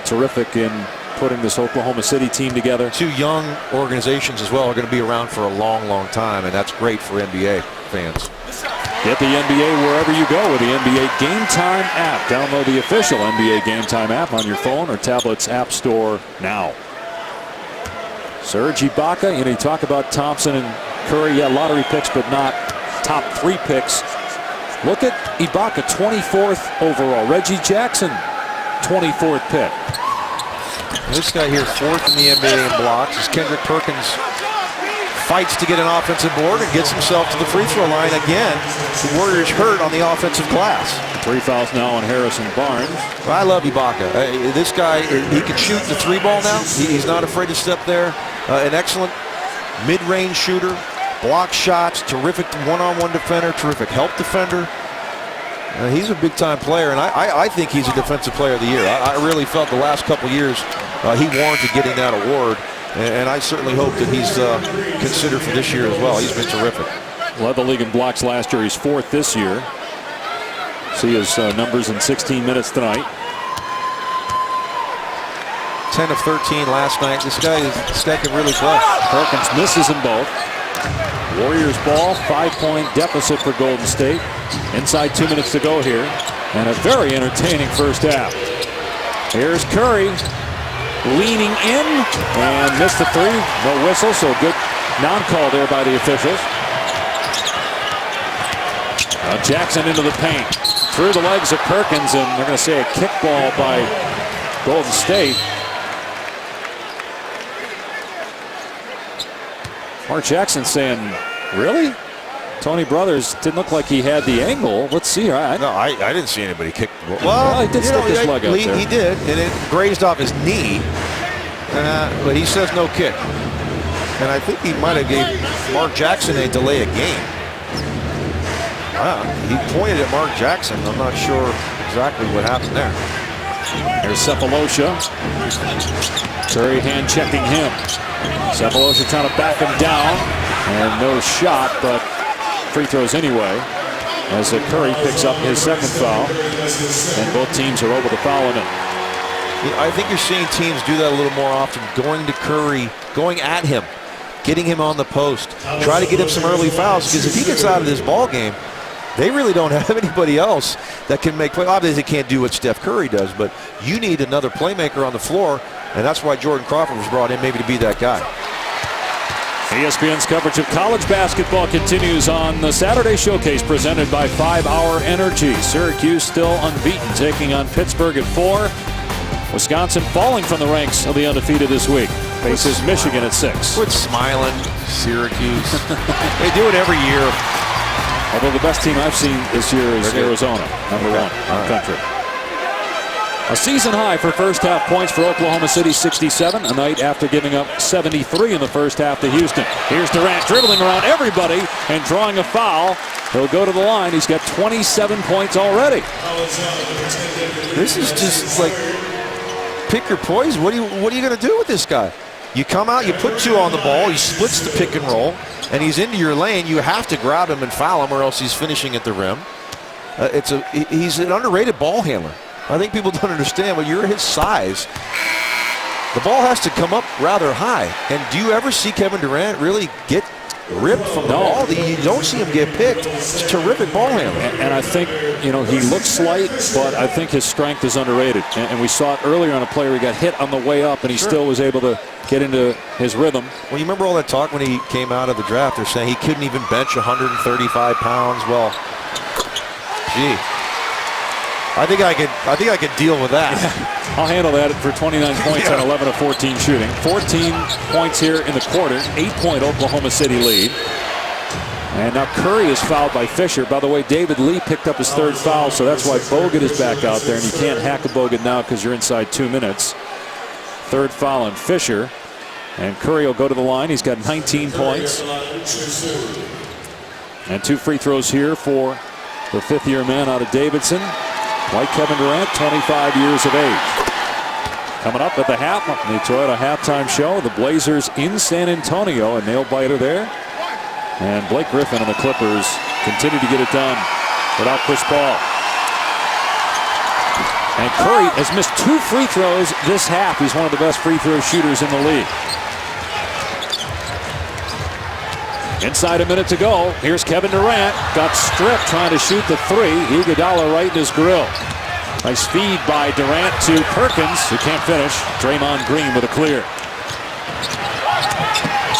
Speaker 1: Terrific in putting this Oklahoma City team together.
Speaker 2: Two young organizations as well are going to be around for a long, long time, and that's great for NBA fans.
Speaker 1: Get the NBA wherever you go with the NBA Game Time app. Download the official NBA Game Time app on your phone or tablet's app store now. Serge Ibaka, you talk about Thompson and Curry, yeah, lottery picks, but not top 3 picks. Look at Ibaka, 24th overall. Reggie Jackson, 24th pick.
Speaker 2: This guy here, 4th in the NBA in blocks, as Kendrick Perkins fights to get an offensive board and gets himself to the free throw line again. The Warriors hurt on the offensive glass.
Speaker 1: 3 fouls now on Harrison Barnes.
Speaker 2: Well, I love Ibaka. This guy, he can shoot the 3-ball now. He's not afraid to step there. An excellent mid-range shooter. Block shots, terrific one-on-one defender, terrific help defender. He's a big-time player, and I think he's a Defensive Player of the Year. I really felt the last couple years he warranted getting that award, and I certainly hope that he's considered for this year as well. He's been terrific.
Speaker 1: Led the league in blocks last year. He's 4th this year. See his numbers in 16 minutes tonight.
Speaker 2: 10 of 13 last night. This guy can really play.
Speaker 1: Perkins misses them both. Warriors ball, 5-point deficit for Golden State. Inside 2 minutes to go here. And a very entertaining first half. Here's Curry leaning in and missed the 3. No whistle, so good non-call there by the officials. Jackson into the paint. Through the legs of Perkins, and they're going to say a kickball by Golden State. Mark Jackson saying, really? Tony Brothers didn't look like he had the angle. Let's see.
Speaker 2: No, I didn't see anybody kick the ball.
Speaker 1: Well, he did stick his leg out there.
Speaker 2: He did, and it grazed off his knee. But he says no kick. And I think he might have gave Mark Jackson a delay of game. Wow, he pointed at Mark Jackson. I'm not sure exactly what happened there.
Speaker 1: There's Cephalosha. Curry hand checking him. Cephalosha trying to back him down. And no shot, but free throws anyway. As Curry picks up his 2nd foul. And both teams are over the foul limit.
Speaker 2: I think you're seeing teams do that a little more often. Going to Curry, going at him, getting him on the post. Try to get him some early fouls, because if he gets out of this ball game, they really don't have anybody else that can make play. Obviously, they can't do what Steph Curry does, but you need another playmaker on the floor, and that's why Jordan Crawford was brought in, maybe to be that guy.
Speaker 1: ESPN's coverage of college basketball continues on the Saturday Showcase presented by 5 Hour Energy. Syracuse still unbeaten, taking on Pittsburgh at 4. Wisconsin falling from the ranks of the undefeated this week. Faces Michigan at 6.
Speaker 2: Quit smiling, Syracuse. They do it every year.
Speaker 1: Although the best team I've seen this year is Arizona, #1 in the country. A season high for first half points for Oklahoma City, 67, a night after giving up 73 in the first half to Houston. Here's Durant dribbling around everybody and drawing a foul. He'll go to the line. He's got 27 points already.
Speaker 2: This is just like, pick your poison. What are you going to do with this guy? You come out, you put 2 on the ball, he splits the pick and roll, and he's into your lane. You have to grab him and foul him, or else he's finishing at the rim. He's an underrated ball handler. I think people don't understand, but you're his size. The ball has to come up rather high. And do you ever see Kevin Durant really get ripped from the ball? You don't see him get picked. It's a terrific ball handler.
Speaker 1: And I think, he looks slight, but I think his strength is underrated. And we saw it earlier on a player. He got hit on the way up, and he still was able to get into his rhythm.
Speaker 2: Well, you remember all that talk when he came out of the draft? They're saying he couldn't even bench 135 pounds. Well, gee. I think I could deal with that.
Speaker 1: Yeah, I'll handle that for 29 points on 11 of 14 shooting. 14 points here in the quarter. 8-point Oklahoma City lead. And now Curry is fouled by Fisher. By the way, David Lee picked up his 3rd foul, so that's why Bogut is back out there. And you can't hack a Bogut now because you're inside 2 minutes. 3rd foul on Fisher. And Curry will go to the line. He's got 19 points. And 2 free throws here for the 5th-year man out of Davidson. Like Kevin Durant, 25 years of age. Coming up at the Toyota halftime show, the Blazers in San Antonio, a nail-biter there. And Blake Griffin and the Clippers continue to get it done without Chris Paul. And Curry has missed 2 free throws this half. He's one of the best free throw shooters in the league. Inside a minute to go. Here's Kevin Durant. Got stripped trying to shoot the 3. Iguodala right in his grill. Nice feed by Durant to Perkins, who can't finish. Draymond Green with a clear.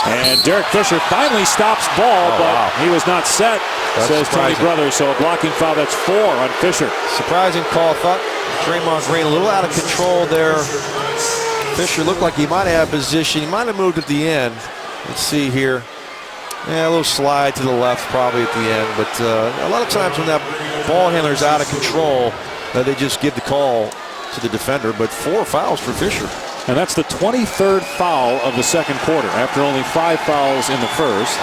Speaker 1: And Derek Fisher finally stops ball, but he was not set, says Tony Brothers. So a blocking foul. That's 4 on Fisher.
Speaker 2: Surprising call. Thought Draymond Green a little out of control there. Fisher looked like he might have position. He might have moved at the end. Let's see here. Yeah, a little slide to the left probably at the end, but a lot of times when that ball handler is out of control, they just give the call to the defender, but 4 fouls for Fisher.
Speaker 1: And that's the 23rd foul of the second quarter after only 5 fouls in the first.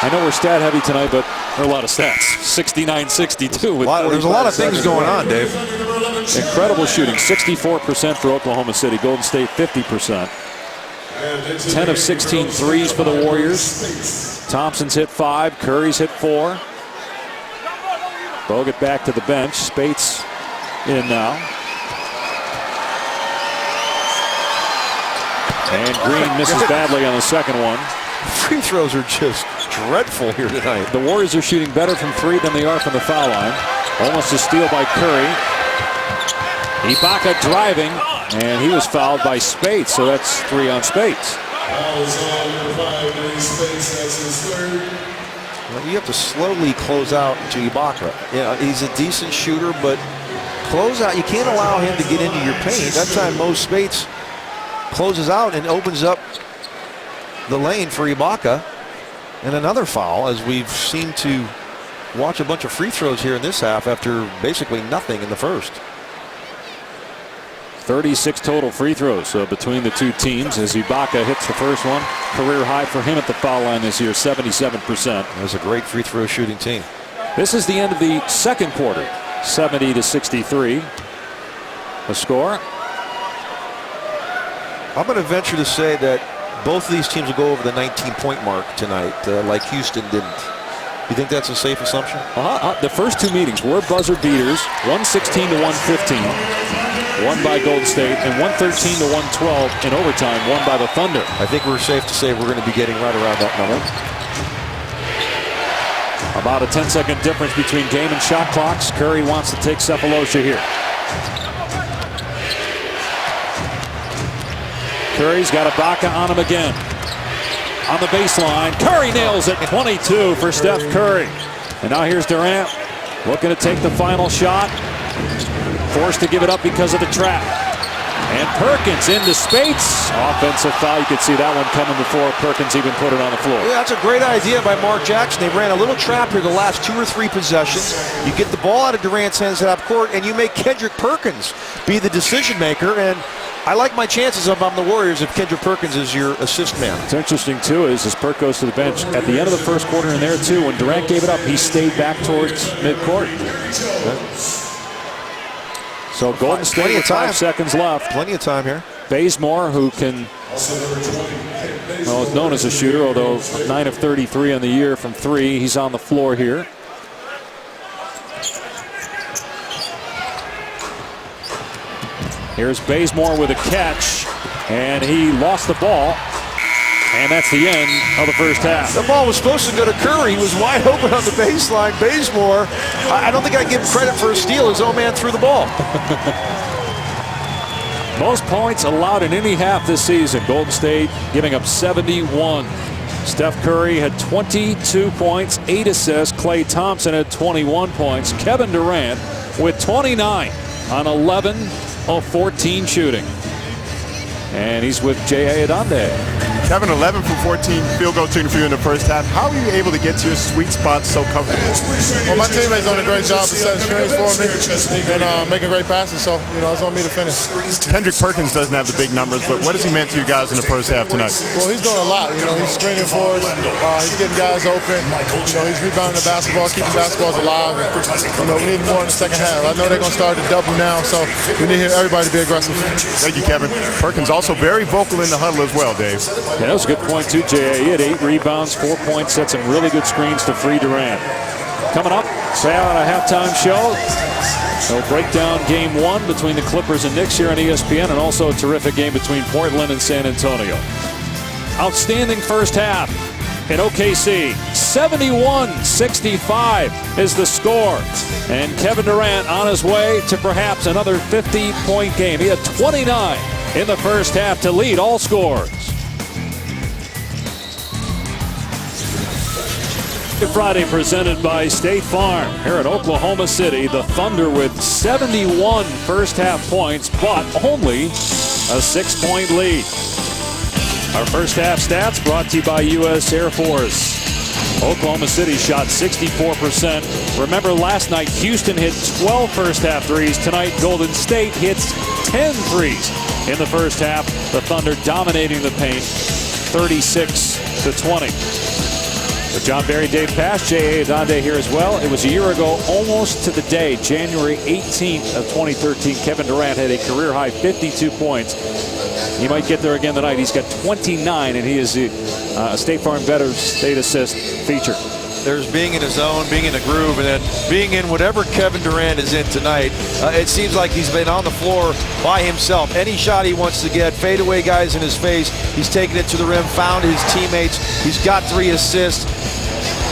Speaker 1: I know we're stat heavy tonight, but there are a lot of stats. 69-62.
Speaker 2: There's a lot of things going on, Dave.
Speaker 1: Incredible shooting. 64% for Oklahoma City. Golden State 50%. 10 of 16 threes for the Warriors. Thompson's hit 5. Curry's hit 4. Bogut back to the bench. Spates in now. And Green misses badly on the second one.
Speaker 2: Free throws are just dreadful here tonight.
Speaker 1: The Warriors are shooting better from 3 than they are from the foul line. Almost a steal by Curry. Ibaka driving, and he was fouled by Spates, so that's 3 on Spates.
Speaker 2: Well, you have to slowly close out to Ibaka. Yeah, he's a decent shooter, but close out. You can't allow him to get into your paint. That time, Mo Spates closes out and opens up the lane for Ibaka. And another foul, as we've seemed to watch a bunch of free throws here in this half after basically nothing in the first.
Speaker 1: 36 total free throws between the two teams as Ibaka hits the first one. Career high for him at the foul line this year, 77%.
Speaker 2: That's a great free throw shooting team.
Speaker 1: This is the end of the second quarter, 70-63. The score.
Speaker 2: I'm going to venture to say that both of these teams will go over the 19-point mark tonight, like Houston didn't. You think that's a safe assumption?
Speaker 1: The first 2 meetings were buzzer beaters, 116-115, won by Golden State, and 113-112 in overtime, won by the Thunder.
Speaker 2: I think we're safe to say we're going to be getting right around that number.
Speaker 1: About a 10-second difference between game and shot clocks. Curry wants to take Cephalosha here. Curry's got Ibaka on him again. On the baseline, Curry nails it. 22 for Steph Curry. And now here's Durant looking to take the final shot. Forced to give it up because of the trap. And Perkins into space. Offensive foul. You could see that one coming before Perkins even put it on the floor.
Speaker 2: Yeah, that's a great idea by Mark Jackson. They ran a little trap here the last 2 or 3 possessions. You get the ball out of Durant's hands at half court, and you make Kendrick Perkins be the decision maker. And I like my chances if I'm the Warriors if Kendrick Perkins is your assist man.
Speaker 1: What's interesting, too, is as Perk goes to the bench, at the end of the first quarter in there, too, when Durant gave it up, he stayed back towards midcourt. So Golden State with 5 seconds left.
Speaker 2: Plenty of time here.
Speaker 1: Bazemore, who can, well, is known as a shooter, although 9 of 33 on the year from 3. He's on the floor here. Here's Bazemore with a catch, and he lost the ball. And that's the end of the first half.
Speaker 2: The ball was supposed to go to Curry. He was wide open on the baseline. Bazemore, I don't think I give him credit for a steal. His own man threw the ball.
Speaker 1: Most points allowed in any half this season. Golden State giving up 71. Steph Curry had 22 points, 8 assists. Klay Thompson had 21 points. Kevin Durant with 29 on 11 of 14 shooting. And he's with J.A. Adonde.
Speaker 3: Kevin, 11 from 14 field goal shooting for you in the first half. How are you able to get to your sweet spot so comfortably?
Speaker 7: Well, my teammates done a great job of setting screens for me and making great passes, so, it's on me to finish.
Speaker 3: Kendrick Perkins doesn't have the big numbers, but what has he meant to you guys in the first half tonight?
Speaker 7: Well, he's doing a lot. He's screening for us. He's getting guys open. He's rebounding the basketball, keeping basketballs alive. And, we need more in the second half. I know they're going to start to double now, so we need everybody to be aggressive.
Speaker 3: Thank you, Kevin. Perkins also very vocal in the huddle as well, Dave.
Speaker 1: Yeah, that was a good point, too, J.A. He had 8 rebounds, 4 points, set some really good screens to free Durant. Coming up, say out a halftime show. They'll break down game 1 between the Clippers and Knicks here on ESPN, and also a terrific game between Portland and San Antonio. Outstanding first half in OKC. 71-65 is the score. And Kevin Durant on his way to perhaps another 50-point game. He had 29 in the first half to lead all scores. Friday presented by State Farm. Here at Oklahoma City, the Thunder with 71 first half points, but only a 6-point lead. Our first half stats brought to you by U.S. Air Force. Oklahoma City shot 64%. Remember last night, Houston hit 12 first half threes. Tonight, Golden State hits 10 threes in the first half. The Thunder dominating the paint, 36-20. For John Barry, Dave Pash, J.A. Adonde here as well. It was a year ago, almost to the day, January 18th of 2013. Kevin Durant had a career-high 52 points. He might get there again tonight. He's got 29, and he is a State Farm Better State Assist feature.
Speaker 2: There's being in his zone, being in a groove, and then being in whatever Kevin Durant is in tonight. It seems like he's been on the floor by himself. Any shot he wants to get, fadeaway guys in his face, he's taken it to the rim, found his teammates. He's got 3 assists.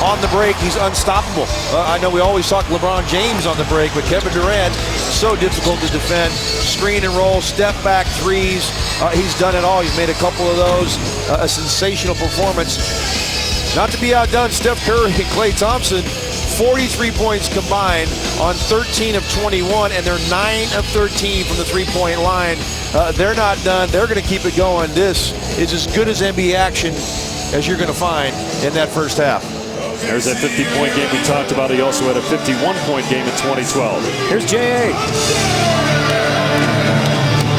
Speaker 2: On the break, he's unstoppable. I know we always talk LeBron James on the break, but Kevin Durant, so difficult to defend. Screen and roll, step back threes. He's done it all. He's made a couple of those. A sensational performance. Not to be outdone, Steph Curry and Klay Thompson, 43 points combined on 13 of 21, and they're 9 of 13 from the three-point line. They're not done. They're going to keep it going. This is as good as NBA action as you're going to find in that first half.
Speaker 1: There's that 50-point game we talked about. He also had a 51-point game in 2012. Here's J.A.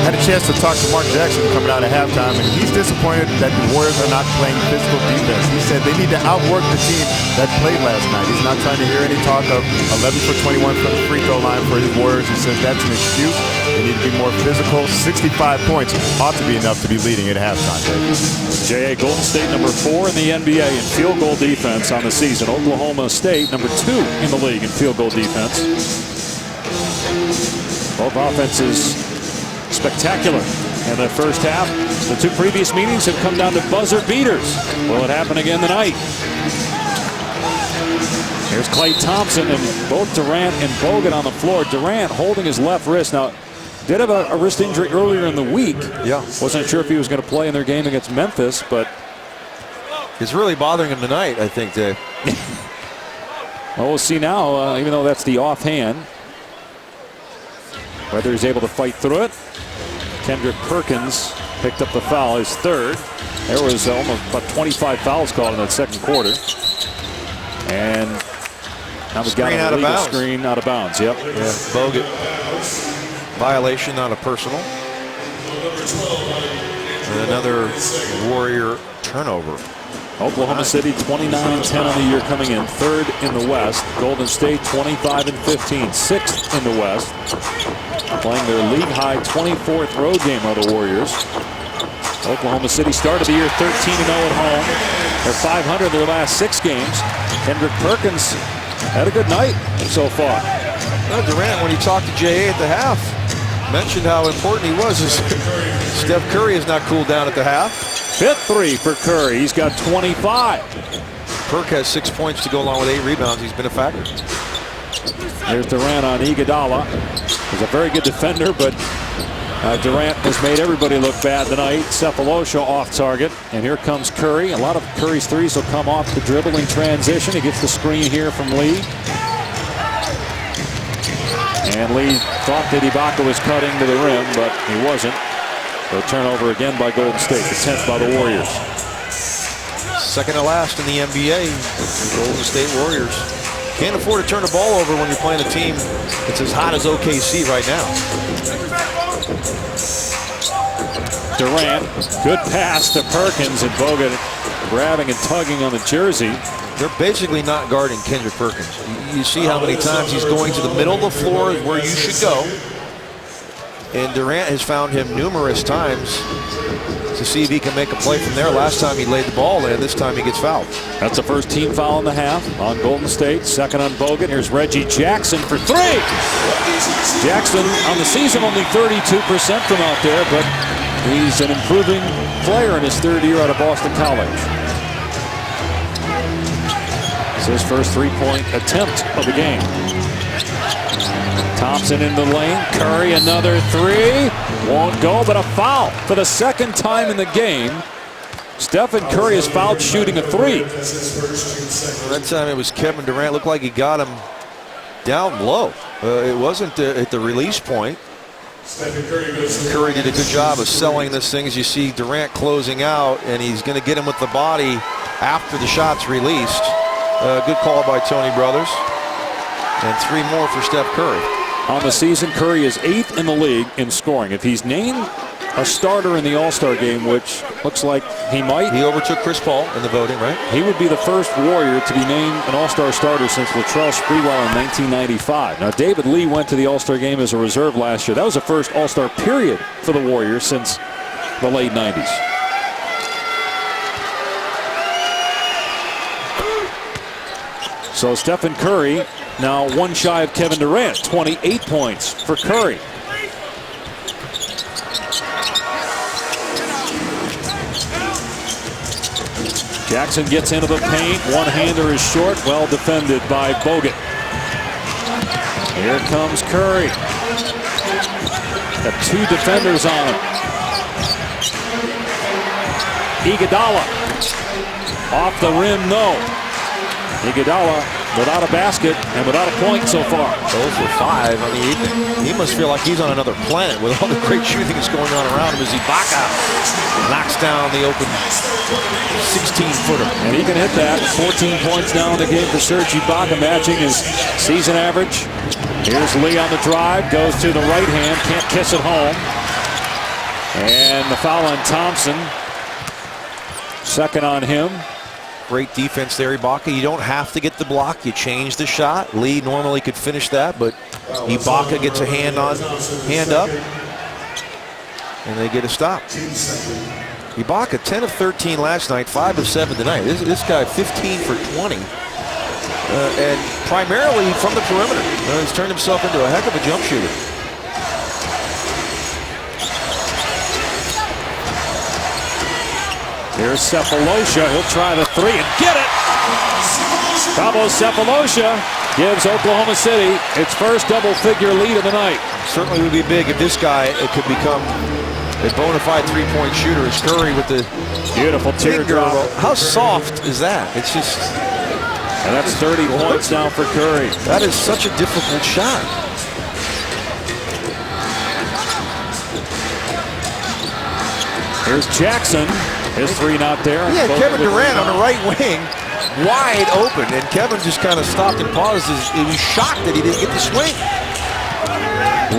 Speaker 3: Had a chance to talk to Mark Jackson coming out of halftime, and he's disappointed that the Warriors are not playing physical defense. He said they need to outwork the team that played last night. He's not trying to hear any talk of 11 for 21 from the free throw line for his Warriors. He says that's an excuse. They need to be more physical. 65 points ought to be enough to be leading at halftime.
Speaker 1: J.A. Golden State number 4 in the NBA in field goal defense on the season. Oklahoma State number 2 in the league in field goal defense. Both offenses spectacular in the first half. The 2 previous meetings have come down to buzzer beaters. Will it happen again tonight? Here's Klay Thompson and both Durant and Bogut on the floor. Durant holding his left wrist. Now, did have a wrist injury earlier in the week.
Speaker 2: Yeah.
Speaker 1: Wasn't sure if he was going to play in their game against Memphis, but
Speaker 2: it's really bothering him tonight, I think, Dave.
Speaker 1: Well, we'll see now, even though that's the offhand, whether he's able to fight through it. Kendrick Perkins picked up the foul, his third. There was almost about 25 fouls called in that second quarter. And now we've got a legal screen out of bounds. Yep.
Speaker 2: Yeah, Bogut. Violation, not a personal. And another Warrior turnover.
Speaker 1: Oklahoma City 29-10 on the year, coming in third in the West. Golden State 25-15, sixth in the West. Playing their league high 24th road game are the Warriors. Oklahoma City started the year 13-0 at home. They're 500 in their last 6 games. Kendrick Perkins had a good night so far.
Speaker 2: Well, Durant, when he talked to J.A. at the half, mentioned how important he was. Steph Curry has not cooled down at the half.
Speaker 1: 5th three for Curry. He's got 25.
Speaker 2: Perk has 6 points to go along with 8 rebounds. He's been a factor.
Speaker 1: There's Durant on Iguodala. He's a very good defender, but Durant has made everybody look bad tonight. Cephalosha off target. And here comes Curry. A lot of Curry's threes will come off the dribbling transition. He gets the screen here from Lee. And Lee thought that Ibaka was cutting to the rim, but he wasn't. So turnover again by Golden State, the 10th by the Warriors.
Speaker 2: Second to last in the NBA, the Golden State Warriors. Can't afford to turn the ball over when you're playing a team that's as hot as OKC right now.
Speaker 1: Durant, good pass to Perkins, and Bogut grabbing and tugging on the jersey.
Speaker 2: They're basically not guarding Kendrick Perkins. You see how many times he's going to the middle of the floor where you should go. And Durant has found him numerous times to see if he can make a play from there. Last time he laid the ball in, this time he gets fouled.
Speaker 1: That's the first team foul in the half on Golden State. Second on Bogut. Here's Reggie Jackson for 3. Jackson on the season only 32% from out there, but he's an improving player in his 3rd year out of Boston College. It's his first 3-point attempt of the game. Thompson in the lane. Curry, another 3. Won't go, but a foul for the 2nd time in the game. Stephen Curry is fouled shooting a 3.
Speaker 2: That time it was Kevin Durant. Looked like he got him down low. It wasn't at the release point. Curry did a good job of selling this thing. As you see Durant closing out, and he's going to get him with the body after the shot's released. Good call by Tony Brothers. And 3 more for Steph Curry.
Speaker 1: On the season, Curry is 8th in the league in scoring. If he's named a starter in the All-Star game, which looks like he might.
Speaker 2: He overtook Chris Paul in the voting, right?
Speaker 1: He would be the first Warrior to be named an All-Star starter since Latrell Sprewell in 1995. Now, David Lee went to the All-Star game as a reserve last year. That was the first All-Star period for the Warriors since the late 90s. So Stephen Curry now 1 shy of Kevin Durant. 28 points for Curry. Jackson gets into the paint. One-hander is short. Well defended by Bogut. Here comes Curry. Got 2 defenders on him. Iguodala. Off the rim, no. Iguodala without a basket and without a point so far.
Speaker 2: Those were 5 on the evening. He must feel like he's on another planet with all the great shooting that's going on around him as Ibaka knocks down the open 16-footer.
Speaker 1: And he can hit that. 14 points now in the game for Serge Ibaka, matching his season average. Here's Lee on the drive, goes to the right hand, can't kiss it home. And the foul on Thompson. Second on him.
Speaker 2: Great defense there, Ibaka. You don't have to get the block. You change the shot. Lee normally could finish that, but Ibaka gets a hand up, and they get a stop. Ibaka 10 of 13 last night, 5 of 7 tonight. This guy 15 for 20, and primarily from the perimeter. He's turned himself into a heck of a jump shooter.
Speaker 1: Here's Cephalosha. He'll try the 3 and get it. Cabo Cephalosha gives Oklahoma City its first double-figure lead of the night.
Speaker 2: Certainly would be big if this guy could become a bona fide 3-point shooter. It's Curry with the
Speaker 1: beautiful teardrop.
Speaker 2: How soft is that? It's just.
Speaker 1: And that's 30 points now for Curry.
Speaker 2: That is such a difficult shot.
Speaker 1: Here's Jackson. His three not there.
Speaker 2: Yeah, Kevin Durant on the right wing, wide open, and Kevin just kind of stopped and paused. He was shocked that he didn't get the swing.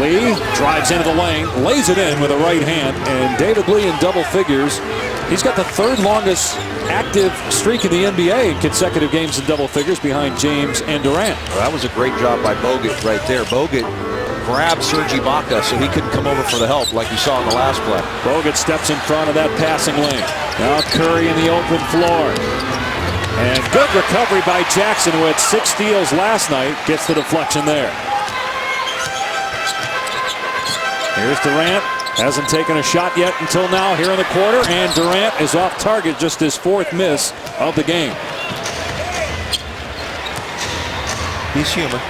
Speaker 1: Lee drives into the lane, lays it in with a right hand, and David Lee in double figures. He's got the third longest active streak in the NBA in consecutive games in double figures behind James and Durant.
Speaker 2: Well, that was a great job by Bogut right there. Bogut grabbed Serge Ibaka so he couldn't come over for the help like you saw in the last play.
Speaker 1: Bogut steps in front of that passing lane. Now Curry in the open floor. And good recovery by Jackson, who had 6 steals last night. Gets the deflection there. Here's Durant. Hasn't taken a shot yet until now here in the quarter. And Durant is off target, just his 4th miss of the game.
Speaker 2: He's human.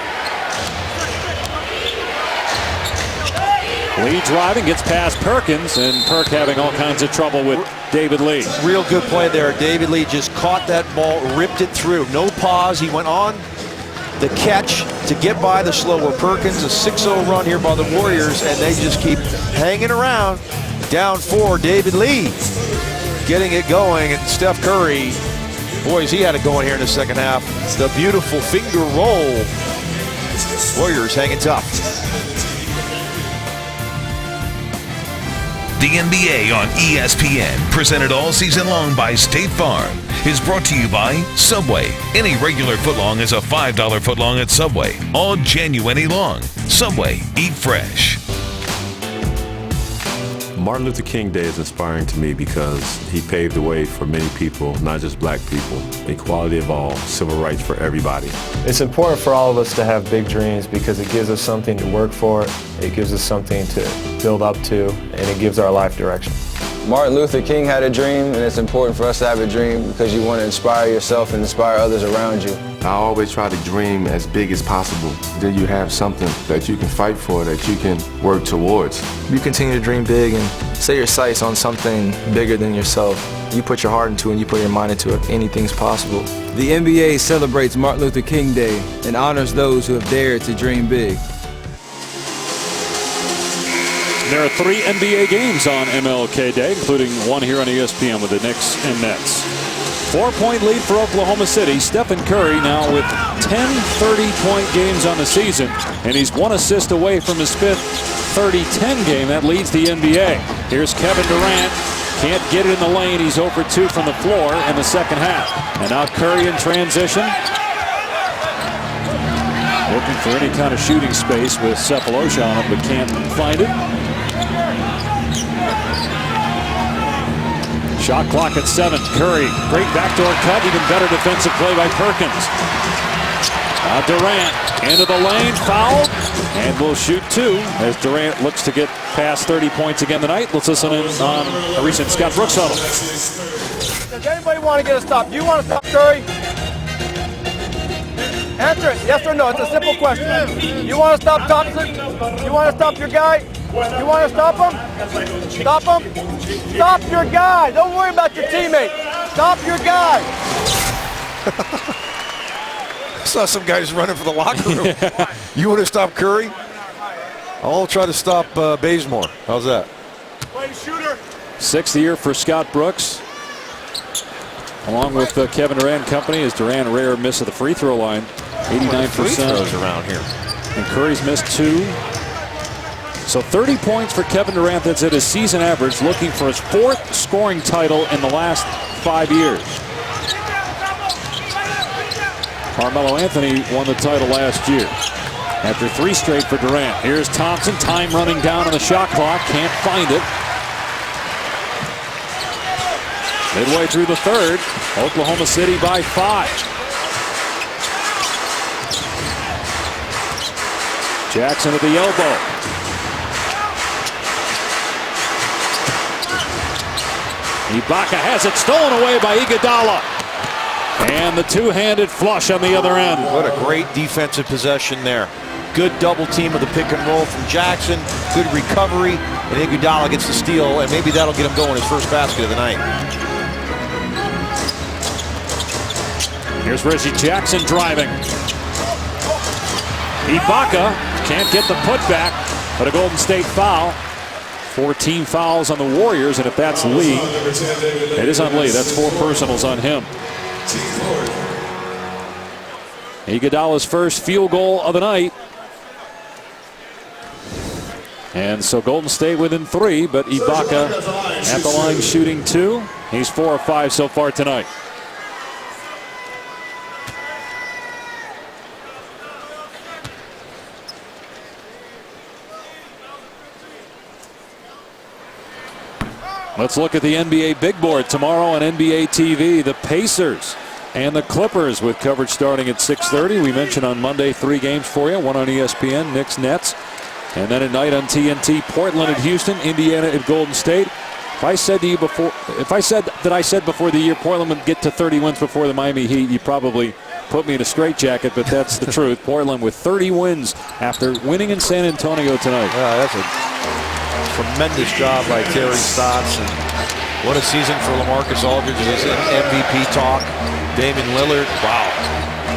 Speaker 1: Lee driving, gets past Perkins, and Perk having all kinds of trouble with David Lee.
Speaker 2: Real good play there. David Lee just caught that ball, ripped it through. No pause. He went on the catch to get by the slower Perkins. A 6-0 run here by the Warriors, and they just keep hanging around. Down 4, David Lee getting it going, and Steph Curry, boys, he had it going here in the second half. The beautiful finger roll. Warriors hanging tough.
Speaker 6: The NBA on ESPN, presented all season long by State Farm, is brought to you by Subway. Any regular footlong is a $5 footlong at Subway. All genuine long. Subway, eat fresh.
Speaker 8: Martin Luther King Day is inspiring to me because he paved the way for many people, not just black people. Equality of all, civil rights for everybody.
Speaker 9: It's important for all of us to have big dreams because it gives us something to work for, it gives us something to build up to, and it gives our life direction.
Speaker 10: Martin Luther King had a dream, and it's important for us to have a dream because you want to inspire yourself and inspire others around you.
Speaker 11: I always try to dream as big as possible. Then you have something that you can fight for, that you can work towards.
Speaker 12: You continue to dream big and set your sights on something bigger than yourself. You put your heart into it and you put your mind into it, anything's possible.
Speaker 13: The NBA celebrates Martin Luther King Day and honors those who have dared to dream big.
Speaker 1: There are 3 NBA games on MLK Day, including one here on ESPN with the Knicks and Nets. 4-point lead for Oklahoma City. Stephen Curry now with 10 30-point games on the season, and he's 1 assist away from his 5th 30-10 game. That leads the NBA. Here's Kevin Durant. Can't get it in the lane. He's 0 for 2 from the floor in the second half. And now Curry in transition. Looking for any kind of shooting space with Cephalosha on it, but can't find it. Shot clock at 7. Curry, great backdoor cut. Even better defensive play by Perkins. Durant into the lane, fouled, and will shoot 2 as Durant looks to get past 30 points again tonight. Let's listen in on a recent Scott Brooks huddle.
Speaker 5: Does anybody want to get a stop? Do you want to stop Curry? Answer it, yes or no. It's a simple question. You want to stop Thompson? You want to stop your guy? You want to stop him? Stop him? Stop your guy. Don't worry about your teammate. Stop your guy.
Speaker 2: I saw some guys running for the locker room. Yeah. You want to stop Curry? I'll try to stop Bazemore. How's that?
Speaker 4: Play shooter.
Speaker 1: 6th year for Scott Brooks. Along with Kevin Durant and company, as Durant a rare miss at the free throw line. 89%
Speaker 2: free throws around here.
Speaker 1: And Curry's missed 2. So 30 points for Kevin Durant. That's at his season average, looking for his 4th scoring title in the last 5 years. Carmelo Anthony won the title last year after 3 straight for Durant. Here's Thompson, time running down on the shot clock, can't find it. Midway through the 3rd, Oklahoma City by 5. Jackson at the elbow. Ibaka has it stolen away by Iguodala. And the 2-handed flush on the other end.
Speaker 2: What a great defensive possession there. Good double team of the pick and roll from Jackson. Good recovery. And Iguodala gets the steal, and maybe that'll get him going his first basket of the night.
Speaker 1: Here's Reggie Jackson driving. Ibaka can't get the putback, but a Golden State foul. 14 fouls on the Warriors, and if that's Lee, it is on Lee. That's 4 personals on him. Iguodala's first field goal of the night. And so Golden State within 3, but Ibaka at the line shooting 2. He's 4 of 5 so far tonight. Let's look at the NBA big board tomorrow on NBA TV. The Pacers and the Clippers with coverage starting at 6:30. We mentioned on Monday 3 games for you. 1 on ESPN, Knicks, Nets. And then at night on TNT, Portland at Houston, Indiana at Golden State. If I said before the year Portland would get to 30 wins before the Miami Heat, you probably put me in a straitjacket, but that's the truth. Portland with 30 wins after winning in San Antonio tonight.
Speaker 2: That's a tremendous job by Terry Stotts. And what a season for LaMarcus Aldridge. He's in MVP talk. Damian Lillard, wow.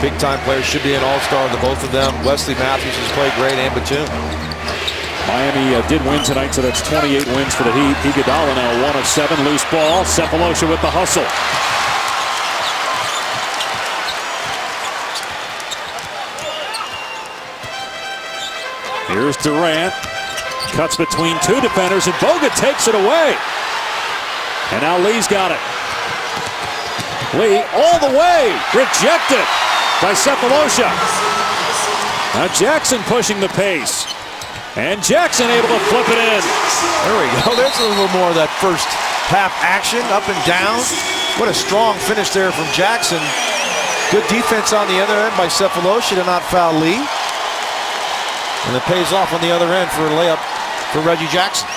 Speaker 2: Big-time players, should be an all-star, the both of them. Wesley Matthews has played great, and Batum.
Speaker 1: Miami did win tonight, so that's 28 wins for the Heat. Iguodala now 1 of 7, loose ball. Cephalosha with the hustle. Here's Durant. Cuts between 2 defenders, and Bogut takes it away. And now Lee's got it. Lee all the way. Rejected by Cephalosha. Now Jackson pushing the pace. And Jackson able to flip it in.
Speaker 2: There we go. There's a little more of that first half action, up and down. What a strong finish there from Jackson. Good defense on the other end by Cephalosha to not foul Lee. And it pays off on the other end for a layup for Reggie Jackson.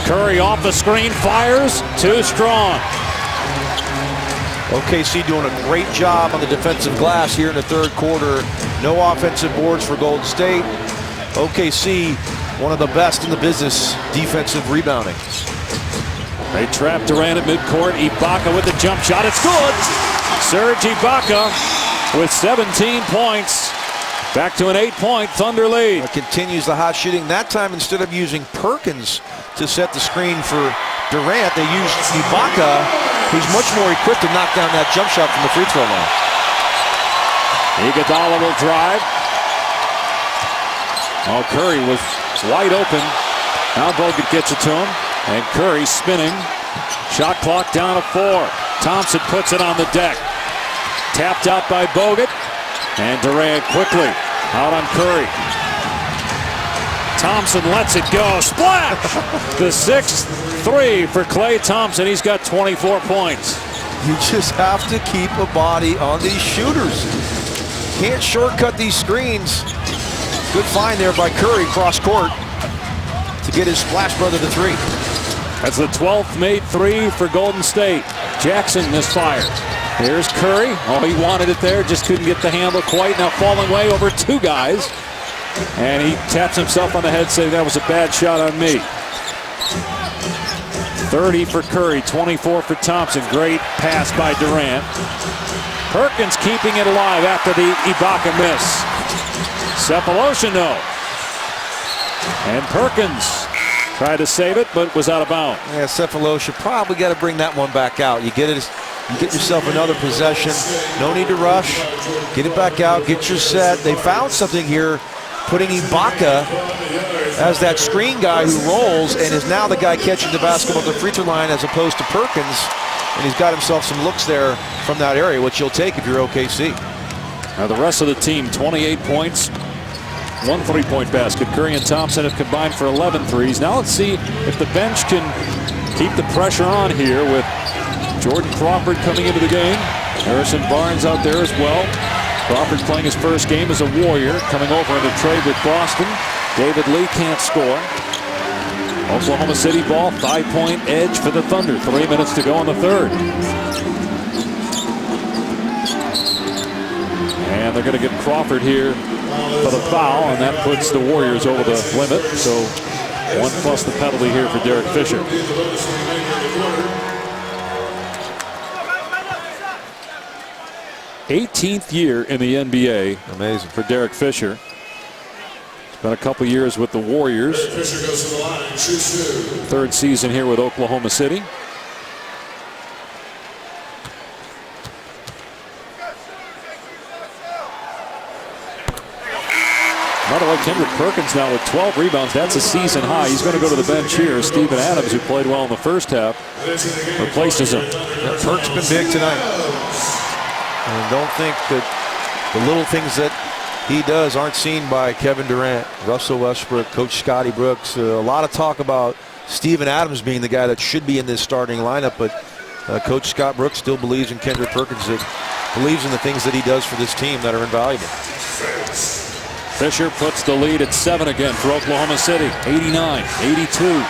Speaker 1: Curry off the screen, fires, too strong.
Speaker 2: OKC doing a great job on the defensive glass here in the third quarter. No offensive boards for Golden State. OKC, one of the best in the business defensive rebounding.
Speaker 1: They trap Durant at midcourt. Ibaka with the jump shot. It's good. Serge Ibaka with 17 points. Back to an 8-point Thunder lead.
Speaker 2: Continues the hot shooting. That time, instead of using Perkins to set the screen for Durant, they used Ibaka, who's much more equipped to knock down that jump shot from the free throw line.
Speaker 1: Iguodala will drive. Oh, Curry was wide open. Now Bogut gets it to him. And Curry spinning. Shot clock down to 4. Thompson puts it on the deck. Tapped out by Bogut. And Durant quickly out on Curry. Thompson lets it go. Splash! The 6th 3 for Klay Thompson. He's got 24 points.
Speaker 2: You just have to keep a body on these shooters. Can't shortcut these screens. Good find there by Curry cross court to get his splash brother to 3.
Speaker 1: That's the 12th made 3 for Golden State. Jackson misfires. Here's Curry. Oh, he wanted it there, just couldn't get the handle quite. Now falling way over 2 guys. And he taps himself on the head saying that was a bad shot on me. 30 for Curry, 24 for Thompson. Great pass by Durant. Perkins keeping it alive after the Ibaka miss. Cephalosha no. And Perkins tried to save it, but was out of bounds.
Speaker 2: Yeah, Cephalosha probably got to bring that one back out. You get yourself another possession. No need to rush. Get it back out. Get your set. They found something here, putting Ibaka as that screen guy who rolls and is now the guy catching the basketball at the free throw line as opposed to Perkins. And he's got himself some looks there from that area, which you'll take if you're OKC.
Speaker 1: Now the rest of the team, 28 points. 1 3-point basket. Curry and Thompson have combined for 11 threes. Now let's see if the bench can keep the pressure on here with Jordan Crawford coming into the game. Harrison Barnes out there as well. Crawford playing his first game as a Warrior, coming over in a trade with Boston. David Lee can't score. Oklahoma City ball, 5-point edge for the Thunder. 3 minutes to go in the third. And they're going to get Crawford here for the foul, and that puts the Warriors over the limit. So 1 plus the penalty here for Derek Fisher. 18th year in the NBA.
Speaker 2: Amazing
Speaker 1: for Derek Fisher. Spent a couple years with the Warriors. Third season here with Oklahoma City. By the way, Kendrick Perkins now with 12 rebounds. That's a season high. He's going to go to the bench here. Steven Adams, who played well in the first half, replaces him.
Speaker 2: Yeah, Perk's been big tonight. And don't think that the little things that he does aren't seen by Kevin Durant, Russell Westbrook, Coach Scottie Brooks. A lot of talk about Steven Adams being the guy that should be in this starting lineup, but Coach Scott Brooks still believes in Kendrick Perkins, that believes in the things that he does for this team that are invaluable.
Speaker 1: Fisher puts the lead at 7 again for Oklahoma City, 89-82.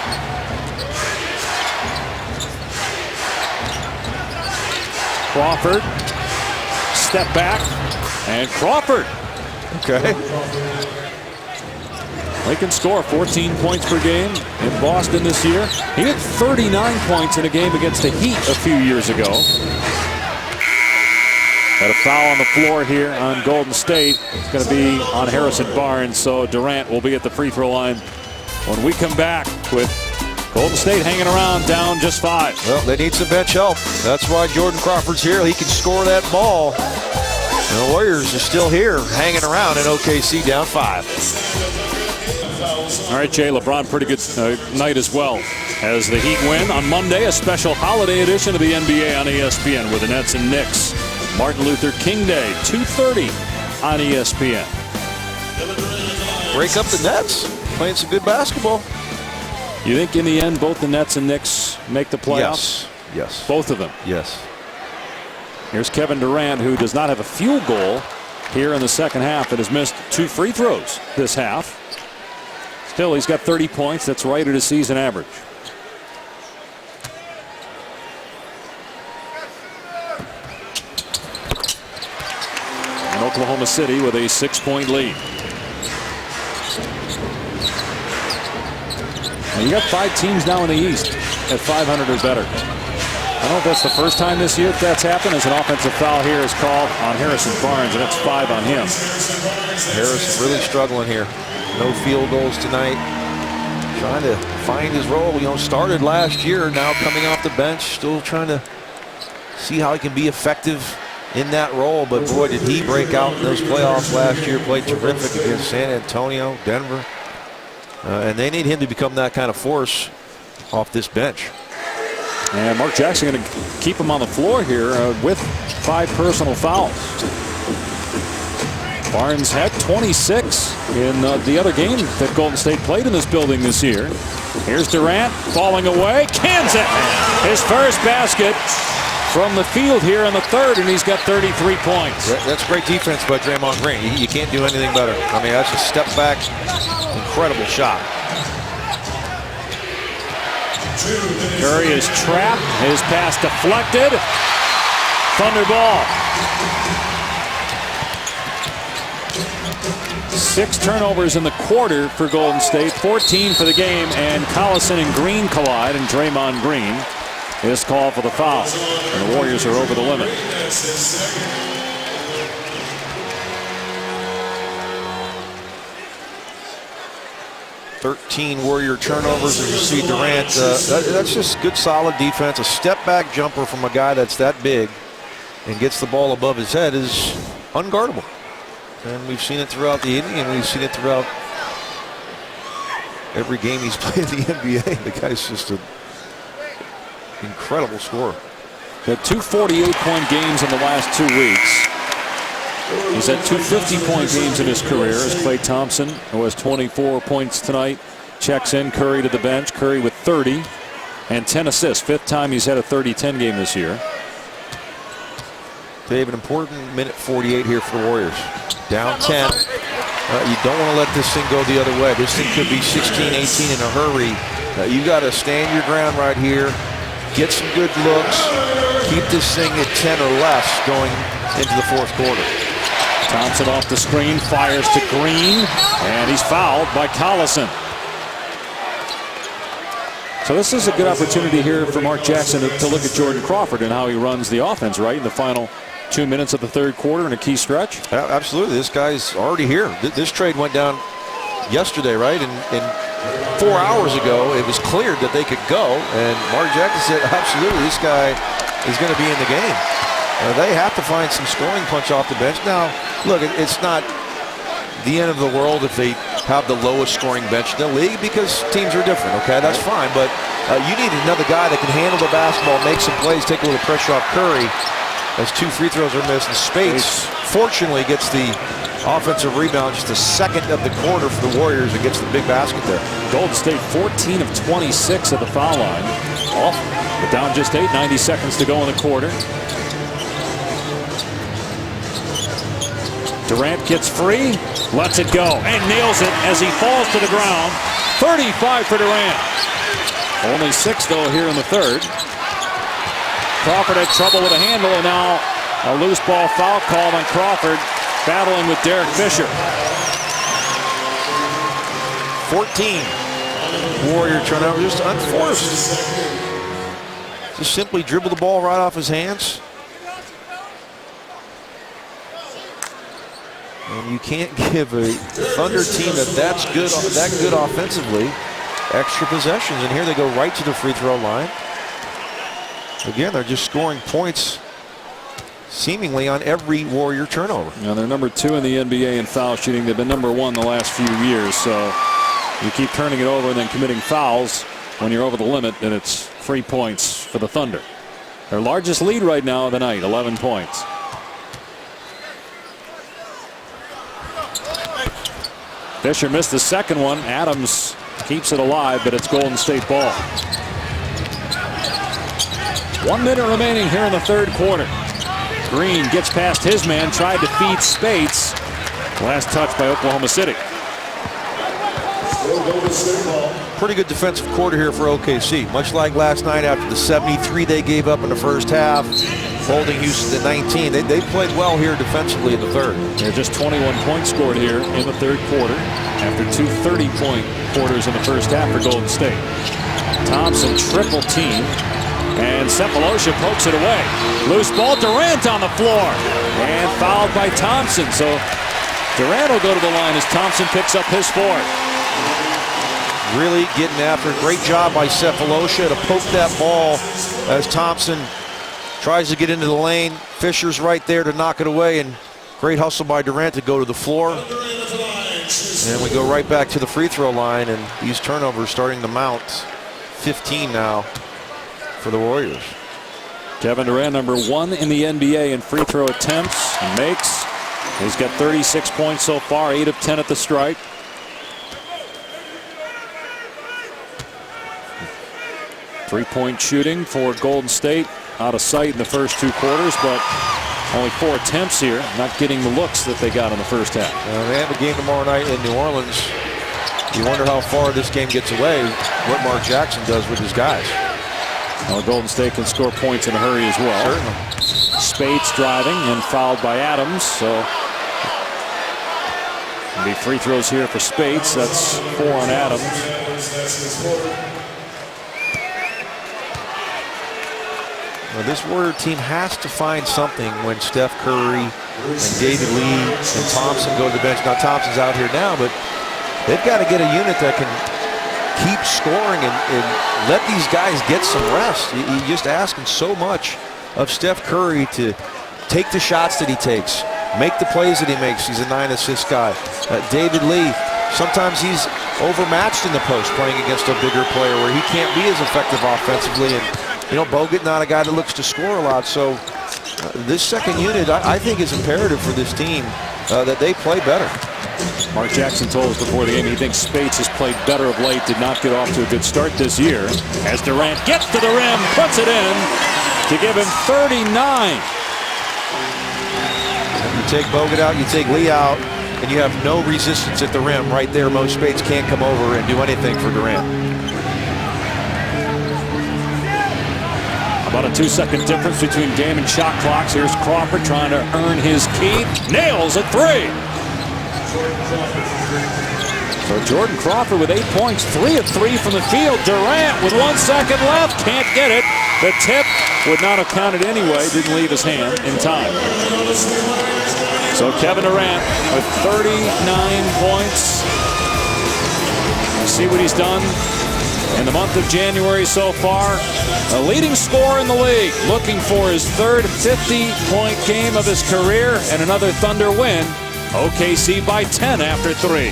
Speaker 1: Crawford, step back, and Crawford.
Speaker 2: Okay.
Speaker 1: They can score 14 points per game in Boston this year. He had 39 points in a game against the Heat a few years ago. Got a foul on the floor here on Golden State. It's going to be on Harrison Barnes, so Durant will be at the free throw line when we come back with Golden State hanging around down just 5.
Speaker 2: Well, they need some bench help. That's why Jordan Crawford's here. He can score that ball. The Warriors are still here hanging around in OKC down 5.
Speaker 1: All right, Jay, LeBron, pretty good night as well as the Heat win on Monday. A special holiday edition of the NBA on ESPN with the Nets and Knicks. Martin Luther King Day, 2:30 on ESPN.
Speaker 2: Break up the Nets. Playing some good basketball.
Speaker 1: You think in the end both the Nets and Knicks make the playoffs?
Speaker 2: Yes.
Speaker 1: Both of them?
Speaker 2: Yes.
Speaker 1: Here's Kevin Durant, who does not have a field goal here in the second half and has missed 2 free throws this half. Still, he's got 30 points. That's right at his season average. And Oklahoma City with a 6-point lead. Now you got 5 teams now in the East at 500 or better. I don't know if that's the first time this year that's happened, as an offensive foul here is called on Harrison Barnes, and it's 5 on him.
Speaker 2: Harrison really struggling here. No field goals tonight. Trying to find his role. Started last year, now coming off the bench, still trying to see how he can be effective in that role. But boy, did he break out in those playoffs last year. Played terrific against San Antonio, Denver. And they need him to become that kind of force off this bench.
Speaker 1: And Mark Jackson going to keep him on the floor here with 5 personal fouls. Barnes had 26 in the other game that Golden State played in this building this year. Here's Durant falling away. Cans it. His first basket from the field here in the third, and he's got 33 points.
Speaker 2: That's great defense by Draymond Green. You can't do anything better. I mean, that's a step back, incredible shot.
Speaker 1: Curry is trapped. His pass deflected. Thunder ball. 6 turnovers in the quarter for Golden State, 14 for the game, and Collison and Green collide, and Draymond Green is called for the foul, and the Warriors are over the limit.
Speaker 2: 13 Warrior turnovers, as you see Durant. That's just good, solid defense. A step-back jumper from a guy that's that big and gets the ball above his head is unguardable. And we've seen it throughout the inning, and we've seen it throughout every game he's played in the NBA. The guy's just an incredible scorer.
Speaker 1: Had 2 48-point games in the last 2 weeks. He's had 2 50-point games in his career, as Klay Thompson, who has 24 points tonight, checks in. Curry to the bench. Curry with 30 and 10 assists. 5th time he's had a 30-10 game this year.
Speaker 2: They have an important minute 48 here for the Warriors. Down 10. You don't want to let this thing go the other way. This thing could be 16-18 in a hurry. You got to stand your ground right here. Get some good looks. Keep this thing at 10 or less going into the 4th quarter.
Speaker 1: Thompson off the screen, fires to Green, and he's fouled by Collison. So this is a good opportunity here for Mark Jackson to look at Jordan Crawford and how he runs the offense, right, in the final last 2 minutes of the third quarter in a key stretch?
Speaker 2: Absolutely. This guy's already here. This trade went down yesterday, right? And 4 hours ago, it was cleared that they could go. And Mark Jackson said, absolutely, this guy is going to be in the game. They have to find some scoring punch off the bench. Now, look, it's not the end of the world if they have the lowest scoring bench in the league because teams are different, okay? That's fine. But you need another guy that can handle the basketball, make some plays, take a little pressure off Curry as 2 free throws are missed. And Spates, fortunately, gets the offensive rebound just a second of the quarter for the Warriors and gets the big basket there.
Speaker 1: Golden State 14 of 26 at the foul line. But down just 8, 90 seconds to go in the quarter. Durant gets free, lets it go, and nails it as he falls to the ground. 35 for Durant. Only 6, though, here in the third. Crawford had trouble with a handle, and now a loose ball foul called on Crawford, battling with Derek Fisher.
Speaker 2: 14. Warrior turnover, just unforced. Just simply dribble the ball right off his hands. And you can't give a Thunder team that's good offensively extra possessions. And here they go right to the free throw line. Again, they're just scoring points seemingly on every Warrior turnover.
Speaker 1: Now they're number 2 in the NBA in foul shooting. They've been number 1 the last few years. So you keep turning it over and then committing fouls when you're over the limit, and it's free points for the Thunder. Their largest lead right now of the night, 11 points. Fisher missed the second one. Adams keeps it alive, but it's Golden State ball. 1 minute remaining here in the third quarter. Green gets past his man, tried to feed Spates. Last touch by Oklahoma City.
Speaker 2: Pretty good defensive quarter here for OKC. Much like last night after the 73 they gave up in the first half, holding Houston to 19. They played well here defensively in the third.
Speaker 1: There are just 21 points scored here in the third quarter after 2 30-point quarters in the first half for Golden State. Thompson triple team, and Cephalosha pokes it away. Loose ball, Durant on the floor, and fouled by Thompson. So Durant will go to the line as Thompson picks up his 4th.
Speaker 2: Really getting after it. Great job by Cephalosha to poke that ball as Thompson tries to get into the lane. Fisher's right there to knock it away, and great hustle by Durant to go to the floor. And we go right back to the free throw line, and these turnovers starting to mount. 15 now for the Warriors.
Speaker 1: Kevin Durant, number 1 in the NBA in free throw attempts, and makes. He's got 36 points so far, 8 of 10 at the stripe. Three-point shooting for Golden State out of sight in the first 2 quarters, but only 4 attempts here, not getting the looks that they got in the first half.
Speaker 2: They have a game tomorrow night in New Orleans. You wonder how far this game gets away, what Mark Jackson does with his guys.
Speaker 1: Well, Golden State can score points in a hurry as well.
Speaker 2: Certainly.
Speaker 1: Spates driving and fouled by Adams, so it'll be free throws here for Spates. That's 4 on Adams.
Speaker 2: Well, this Warrior team has to find something when Steph Curry and David Lee and Thompson go to the bench. Now Thompson's out here now, but they've got to get a unit that can keep scoring and let these guys get some rest. You're just asking so much of Steph Curry to take the shots that he takes, make the plays that he makes. He's a 9-assist guy. David Lee, sometimes he's overmatched in the post playing against a bigger player where he can't be as effective offensively. And you know, Bogut not a guy that looks to score a lot. So this second unit, I think, is imperative for this team that they play better.
Speaker 1: Mark Jackson told us before the game he thinks Spates has played better of late, did not get off to a good start this year. As Durant gets to the rim, puts it in to give him 39.
Speaker 2: You take Bogut out, you take Lee out, and you have no resistance at the rim. Right there, Mo Spates can't come over and do anything for Durant.
Speaker 1: About a 2-second difference between game and shot clocks. Here's Crawford trying to earn his key. Nails a 3. So Jordan Crawford with 8 points, 3 of 3 from the field. Durant with 1 second left, can't get it. The tip would not have counted anyway, didn't leave his hand in time. So Kevin Durant with 39 points. See what he's done in the month of January so far. A leading scorer in the league, looking for his third 50-point game of his career and another Thunder win. OKC by 10 after 3.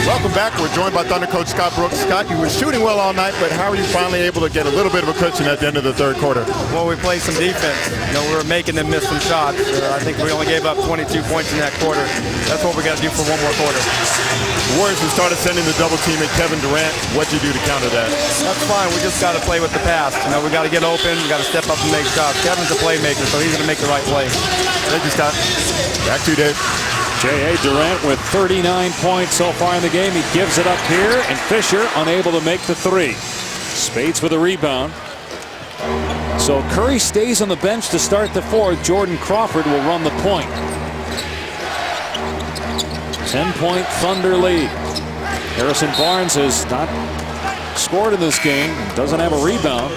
Speaker 3: Welcome back. We're joined by Thunder coach Scott Brooks. Scott, you were shooting well all night, but how are you finally able to get a little bit of a cushion at the end of the third quarter?
Speaker 5: Well, we played some defense. You know, we were making them miss some shots. I think we only gave up 22 points in that quarter. That's what we got to do for one more quarter.
Speaker 3: The Warriors have started sending the double team at Kevin Durant. What'd you do to counter that?
Speaker 5: That's fine. We just got to play with the pass. You know, we got to get open. We got to step up and make shots. Kevin's a playmaker, so he's going to make the right play.
Speaker 3: Thank you, Scott. Back to you, Dave.
Speaker 1: J.A. Durant with 39 points so far in the game. He gives it up here, and Fisher unable to make the three. Spades with a rebound. So Curry stays on the bench to start the fourth. Jordan Crawford will run the point. 10-point Thunder lead. Harrison Barnes has not scored in this game. Doesn't have a rebound.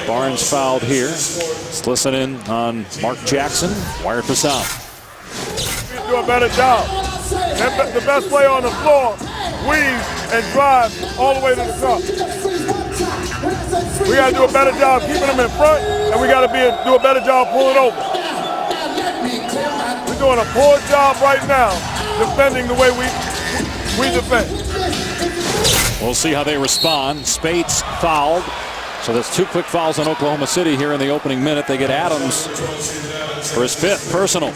Speaker 1: Barnes fouled here. Let's listen in on Mark Jackson. Wired this out.
Speaker 4: Do a better job. The best play on the floor, weave and drive all the way to the cup. We got to do a better job keeping them in front, and we got to do a better job pulling over. We're doing a poor job right now defending the way we defend.
Speaker 1: We'll see how they respond. Spades fouled. So that's 2 quick fouls on Oklahoma City here in the opening minute. They get Adams for his 5th personal.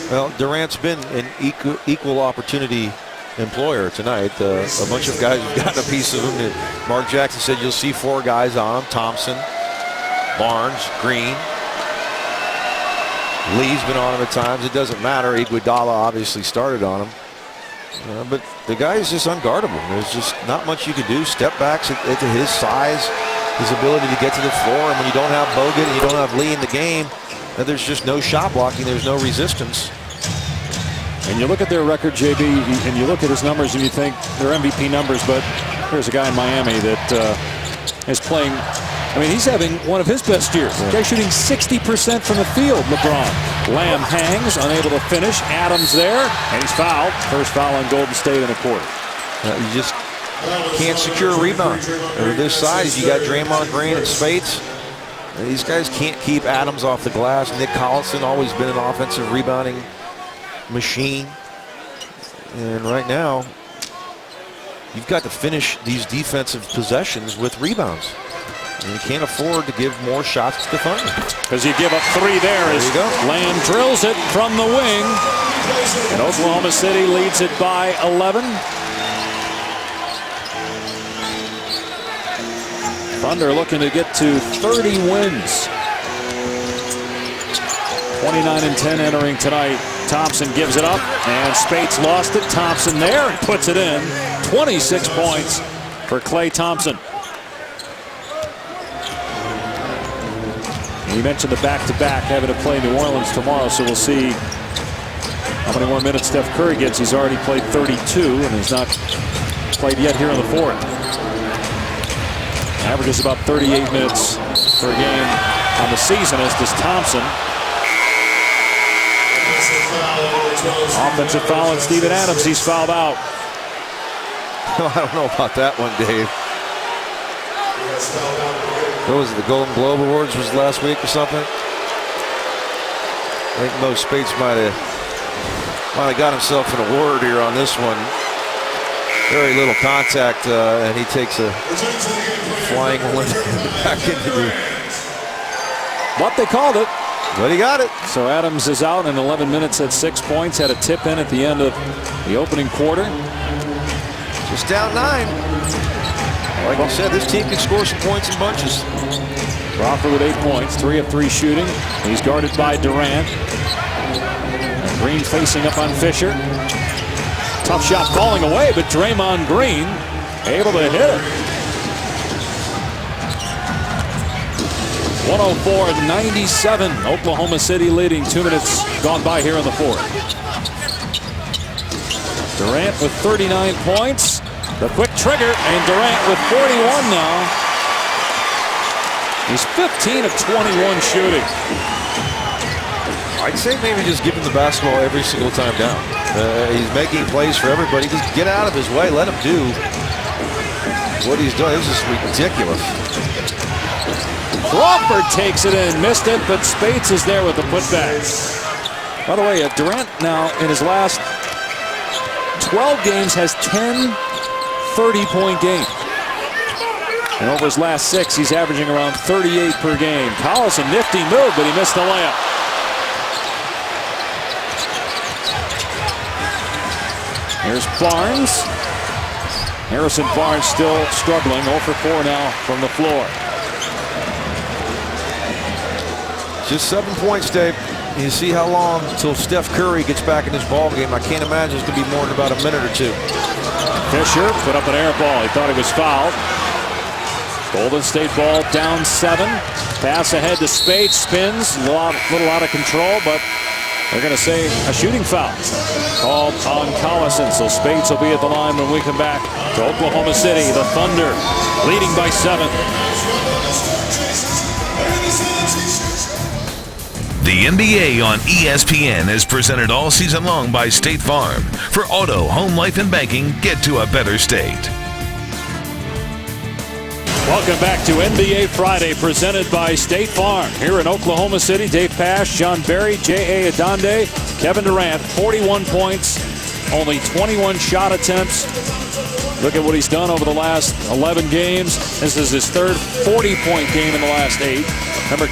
Speaker 2: Well, Durant's been an equal opportunity employer tonight. A bunch of guys have gotten a piece of him. Mark Jackson said you'll see 4 guys on him. Thompson, Barnes, Green. Lee's been on him at times. It doesn't matter. Iguodala obviously started on him. But the guy is just unguardable. There's just not much you can do. Step backs at his size, his ability to get to the floor. And when you don't have Bogut and you don't have Lee in the game, there's just no shot blocking. There's no resistance.
Speaker 1: And you look at their record, JB, and you look at his numbers and you think they're MVP numbers, but here's a guy in Miami that is playing. I mean, he's having one of his best years. Yeah. Guy shooting 60% from the field, LeBron. Lamb hangs, unable to finish. Adams there, and he's fouled. First foul on Golden State in the quarter.
Speaker 2: You just can't secure a rebound. This size, you got Draymond Green and Spades. These guys can't keep Adams off the glass. Nick Collison always been an offensive rebounding machine. And right now, you've got to finish these defensive possessions with rebounds. And you can't afford to give more shots to the Thunder.
Speaker 1: Because you give up 3 there as Lamb drills it from the wing. And Oklahoma City leads it by 11. Thunder looking to get to 30 wins. 29-10 entering tonight. Thompson gives it up, and Spades lost it. Thompson there and puts it in. 26 points for Klay Thompson. And you mentioned the back-to-back having to play New Orleans tomorrow, so we'll see how many more minutes Steph Curry gets. He's already played 32 and has not played yet here in the fourth. Averages about 38 minutes per game on the season, as does Thompson. Offensive foul on Steven Adams. He's fouled out.
Speaker 2: I don't know about that one, Dave. What was it, the Golden Globe Awards was last week or something? I think Mo Spades might have got himself an award here on this one. Very little contact, and he takes a flying one back into the...
Speaker 1: But they called it.
Speaker 2: But he got it.
Speaker 1: So Adams is out in 11 minutes at 6 points. Had a tip in at the end of the opening quarter.
Speaker 2: Just down 9. Like I said, this team can score some points in bunches.
Speaker 1: Crawford with 8 points, 3 of 3 shooting. He's guarded by Durant. And Green facing up on Fisher. Tough shot falling away, but Draymond Green able to hit it. 104-97. Oklahoma City leading. 2 minutes gone by here in the fourth. Durant with 39 points. The quick trigger, and Durant with 41 now. He's 15 of 21 shooting.
Speaker 2: I'd say maybe just give him the basketball every single time down. He's making plays for everybody. Just get out of his way. Let him do what he's done. This is ridiculous.
Speaker 1: Crawford takes it in, missed it, but Spates is there with the putback. By the way, Durant now in his last 12 games has 10 30-point games. And over his last 6, he's averaging around 38 per game. Collison, nifty move, but he missed the layup. Here's Barnes. Harrison Barnes still struggling, 0 for 4 now from the floor.
Speaker 2: Just 7 points, Dave. You see how long until Steph Curry gets back in this ball game. I can't imagine it's going to be more than about a minute or two.
Speaker 1: Fisher put up an air ball. He thought he was fouled. Golden State ball down 7. Pass ahead to Spates. Spins. A little out of control, but they're going to say a shooting foul called on Collison. So Spates will be at the line when we come back to Oklahoma City. The Thunder leading by 7.
Speaker 6: The NBA on ESPN is presented all season long by State Farm. For auto, home, life, and banking, get to a better state.
Speaker 1: Welcome back to NBA Friday, presented by State Farm. Here in Oklahoma City, Dave Pasch, John Barry, J.A. Adonde, Kevin Durant, 41 points, only 21 shot attempts. Look at what he's done over the last 11 games. This is his third 40-point game in the last 8. Remember,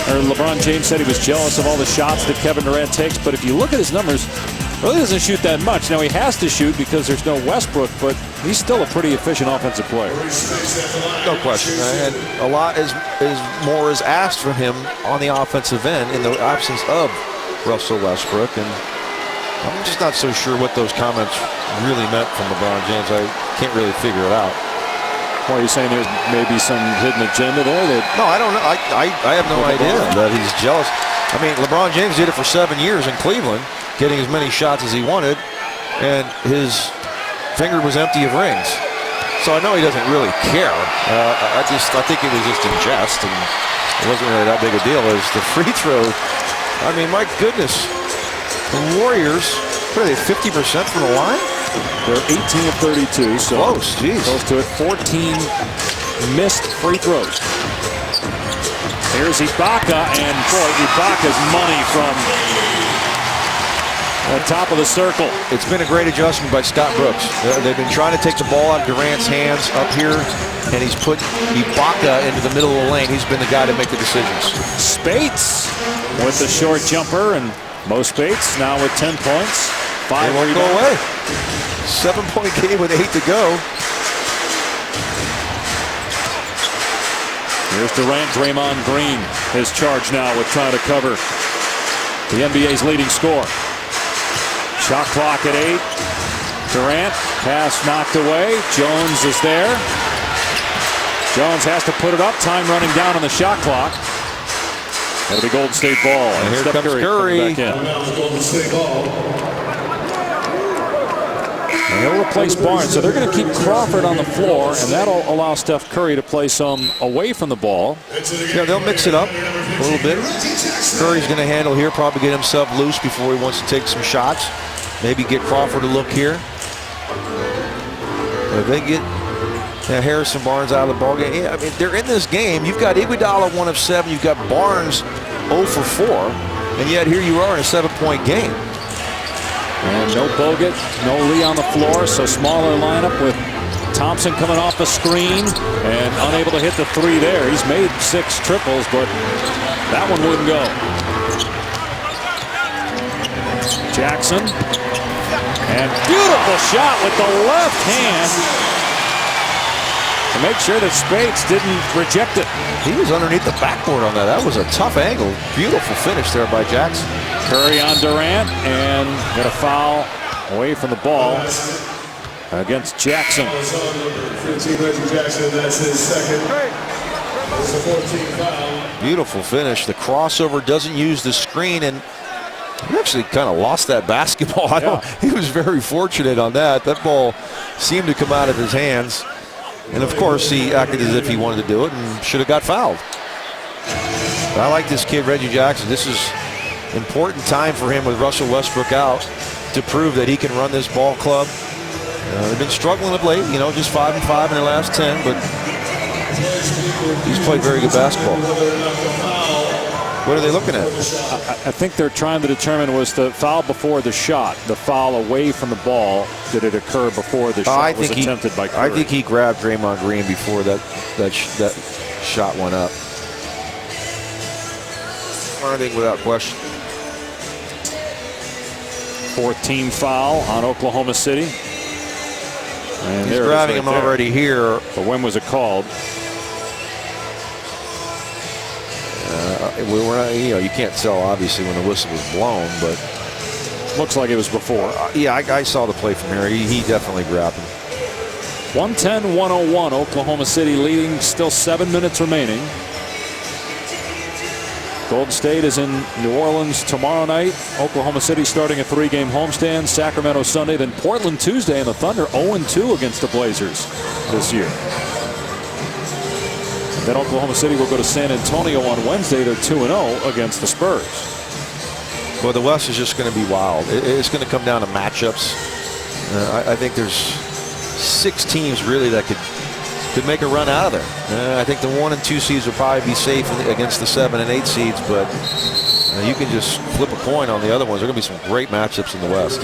Speaker 1: LeBron James said he was jealous of all the shots that Kevin Durant takes, but if you look at his numbers, really doesn't shoot that much. Now he has to shoot because there's no Westbrook, but he's still a pretty efficient offensive player.
Speaker 2: No question. And a lot more is asked from him on the offensive end in the absence of Russell Westbrook. And I'm just not so sure what those comments really meant from LeBron James. I can't really figure it out.
Speaker 1: Well, are you saying there's maybe some hidden agenda there?
Speaker 2: No, I don't know. I have no idea that he's jealous. I mean, LeBron James did it for 7 years in Cleveland, getting as many shots as he wanted, and his finger was empty of rings. So I know he doesn't really care. I think it was just in jest, and it wasn't really that big a deal. As the free throw, I mean, my goodness, the Warriors, what are they, 50% from the line?
Speaker 1: They're 18 of 32, so
Speaker 2: close, geez.
Speaker 1: Close to it. 14 missed free throws. Here's Ibaka, and boy, Ibaka's money from the top of the circle.
Speaker 2: It's been a great adjustment by Scott Brooks. They've been trying to take the ball out of Durant's hands up here, and he's put Ibaka into the middle of the lane. He's been the guy to make the decisions.
Speaker 1: Spates with the short jumper, and Mo Spates now with 10 points. 5
Speaker 2: won't go away. 7-point game with 8 to go.
Speaker 1: Here's Durant, Draymond Green. His charge now with trying to cover the NBA's leading scorer. Shot clock at 8. Durant, pass knocked away. Jones is there. Jones has to put it up. Time running down on the shot clock. That'll be Golden State ball.
Speaker 2: And here comes Curry.
Speaker 1: Back in. And he'll replace Barnes, so they're going to keep Crawford on the floor, and that'll allow Steph Curry to play some away from the ball.
Speaker 2: Yeah, they'll mix it up a little bit. Curry's going to handle here, probably get himself loose before he wants to take some shots. Maybe get Crawford to look here. If they get Harrison Barnes out of the ball game, yeah, I mean, they're in this game. You've got Iguodala 1 of 7. You've got Barnes 0 for 4, and yet here you are in a 7-point game.
Speaker 1: And no Bogut, no Lee on the floor, so smaller lineup with Thompson coming off the screen and unable to hit the 3 there. He's made 6 triples, but that one wouldn't go. Jackson, and beautiful shot with the left hand to make sure that Spates didn't reject it.
Speaker 2: He was underneath the backboard on that. That was a tough angle. Beautiful finish there by Jackson.
Speaker 1: Curry on Durant, and got a foul away from the ball against Jackson.
Speaker 2: Beautiful finish. The crossover doesn't use the screen, and he actually kind of lost that basketball. He was very fortunate on that. That ball seemed to come out of his hands. And of course, he acted as if he wanted to do it and should have got fouled. But I like this kid, Reggie Jackson. This is Important time for him with Russell Westbrook out to prove that he can run this ball club. They've been struggling of late, just 5-5 in their last 10, but he's played very good basketball. What are they looking at?
Speaker 1: I think they're trying to determine, was the foul before the shot, the foul away from the ball, did it occur before the shot was attempted by Curry?
Speaker 2: I think he grabbed Draymond Green before that shot went up. I think without question.
Speaker 1: 4th team foul on Oklahoma City. And
Speaker 2: he's grabbing him already here.
Speaker 1: But when was it called?
Speaker 2: You can't tell obviously when the whistle was blown, but
Speaker 1: looks like it was before.
Speaker 2: Yeah, I saw the play from here. He definitely grabbed him.
Speaker 1: 110-101. Oklahoma City leading. Still 7 minutes remaining. Golden State is in New Orleans tomorrow night. Oklahoma City starting a 3-game homestand. Sacramento Sunday, then Portland Tuesday, and the Thunder 0-2 against the Blazers this year. And then Oklahoma City will go to San Antonio on Wednesday. They're 2-0 against the Spurs.
Speaker 2: Well, the West is just going to be wild. It's going to come down to matchups. I think there's 6 teams really that could make a run out of there. I think the 1 and 2 seeds will probably be safe against the 7 and 8 seeds, but you can just flip a coin on the other ones. There are going to be some great matchups in the West.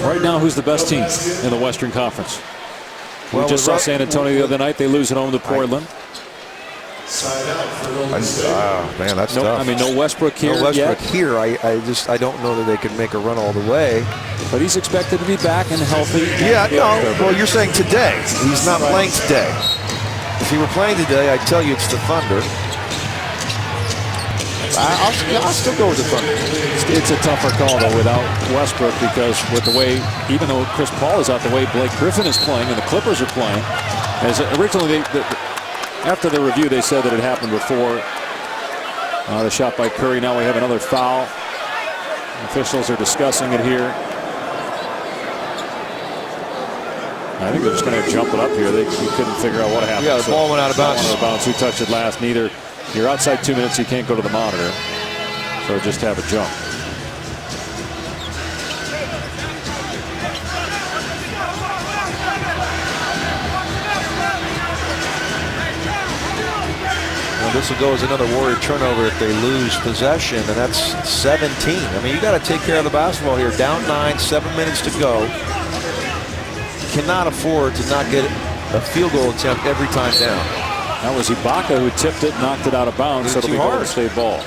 Speaker 1: Right now, who's the best team in the Western Conference? We just saw San Antonio the other night. They lose at home to Portland.
Speaker 2: Man, that's tough.
Speaker 1: I mean, no Westbrook here.
Speaker 2: No Westbrook here. I don't know that they can make a run all the way.
Speaker 1: But he's expected to be back and healthy.
Speaker 2: Yeah, no. Well, you're saying today. He's not playing today. If he were playing today, I'd tell you it's the Thunder. I'll still go with the Thunder.
Speaker 1: It's a tougher call, though, without Westbrook, because with the way, even though Chris Paul is out, the way Blake Griffin is playing and the Clippers are playing, as originally after the review, they said that it happened before the shot by Curry. Now we have another foul. Officials are discussing it here. I think they're just going to jump it up here. They couldn't figure out what happened.
Speaker 2: Yeah, the ball went out of bounds.
Speaker 1: Who touched it last? Neither. You're outside 2 minutes. You can't go to the monitor. So just have a jump.
Speaker 2: This will go as another Warrior turnover if they lose possession, and that's 17. I mean, you got to take care of the basketball here. Down 9, 7 minutes to go. Cannot afford to not get a field goal attempt every time down.
Speaker 1: That was Ibaka who tipped it, knocked it out of bounds, so it'll be Golden State ball.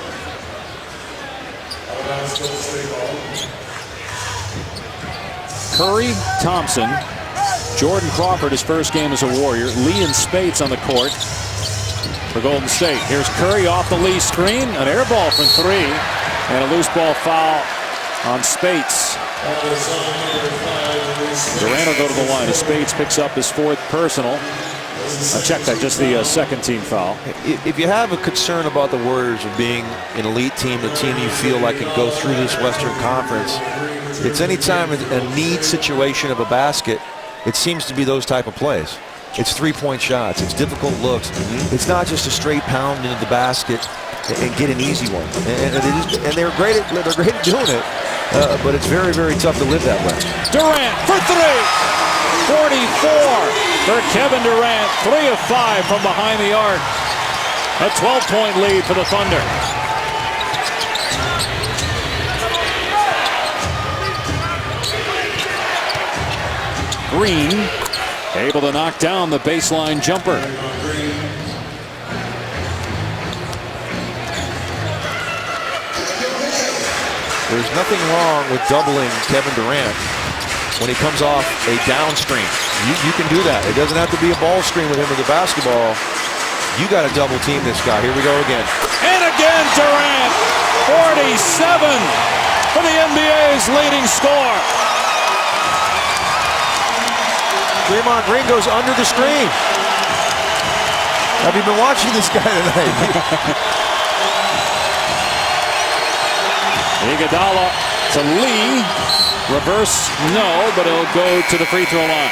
Speaker 1: Curry, Thompson, Jordan Crawford, his first game as a Warrior. Lee and Spates on the court for Golden State. Here's Curry off the Lee screen, an air ball from 3, and a loose ball foul on Spates. Durant will go to the line as Spates picks up his 4th personal. I checked that, just the 2nd team foul.
Speaker 2: If you have a concern about the Warriors of being an elite team, the team you feel like can go through this Western Conference, it's any time a need situation of a basket, it seems to be those type of plays. It's 3-point shots. It's difficult looks. It's not just a straight pound into the basket and get an easy one. And they're great at doing it. But it's very, very tough to live that way.
Speaker 1: Durant for 3. 44 for Kevin Durant. 3 of 5 from behind the arc. A 12-point lead for the Thunder. Green able to knock down the baseline jumper.
Speaker 2: There's nothing wrong with doubling Kevin Durant when he comes off a down screen. You can do that. It doesn't have to be a ball screen with him with the basketball. You got to double team this guy. Here we go again.
Speaker 1: And again, Durant. 47 for the NBA's leading scorer.
Speaker 2: Draymond Green goes under the screen. Have you been watching this guy tonight?
Speaker 1: Iguodala to Lee. Reverse, no, but it'll go to the free throw line.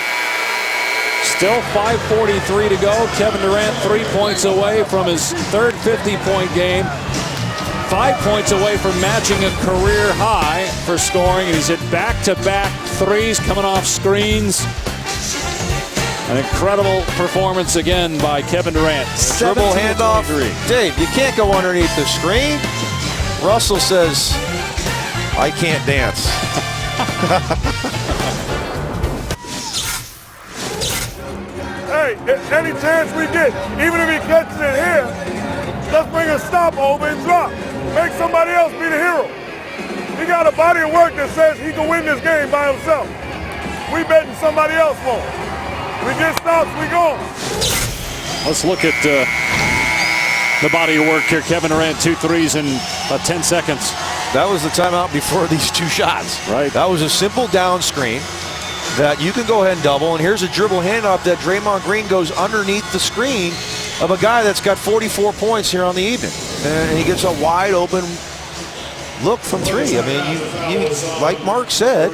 Speaker 1: Still 5:43 to go. Kevin Durant 3 points away from his 3rd 50-point game. 5 points away from matching a career high for scoring. He's hit back-to-back threes coming off screens. An incredible performance again by Kevin Durant.
Speaker 2: Dribble handoff. Dave, you can't go underneath the screen. Russell says, I can't dance.
Speaker 4: Hey, any chance we get, even if he catches it here, let's bring a stop over and drop. Make somebody else be the hero. He got a body of work that says he can win this game by himself. We betting somebody else won't. We get stops, we go.
Speaker 1: Let's look at the body of work here. Kevin Durant, 2 threes in about 10 seconds.
Speaker 2: That was the timeout before these 2 shots.
Speaker 1: Right.
Speaker 2: That was a simple down screen that you can go ahead and double. And here's a dribble handoff that Draymond Green goes underneath the screen of a guy that's got 44 points here on the evening. And he gets a wide open look from 3. I mean, you like Mark said,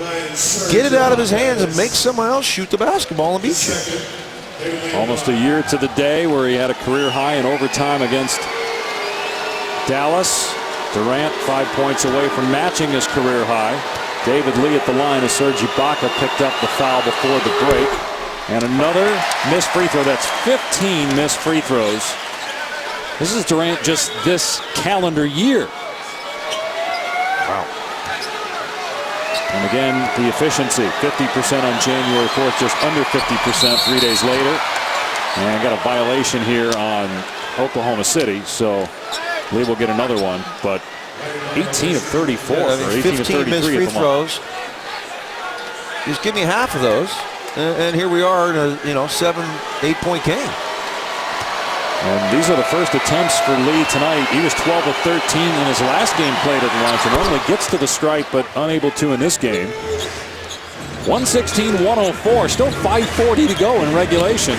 Speaker 2: get it out of his hands and make someone else shoot the basketball and beat you.
Speaker 1: Almost a year to the day where he had a career high in overtime against Dallas. Durant 5 points away from matching his career high. David Lee at the line as Serge Ibaka picked up the foul before the break. And another missed free throw. That's 15 missed free throws. This is Durant just this calendar year.
Speaker 2: Wow.
Speaker 1: And again, the efficiency, 50% on January 4th, just under 50% 3 days later. And got a violation here on Oklahoma City, so Lee will get another one, but 18 of 34,
Speaker 2: yeah, I
Speaker 1: or
Speaker 2: mean,
Speaker 1: 18 of
Speaker 2: 15
Speaker 1: 33
Speaker 2: missed free throws. Just give me half of those, and here we are in a 7-8 point game.
Speaker 1: And these are the first attempts for Lee tonight. He was 12 of 13 in his last game played at Washington. Normally gets to the stripe, but unable to in this game. 116-104. Still 5:40 to go in regulation.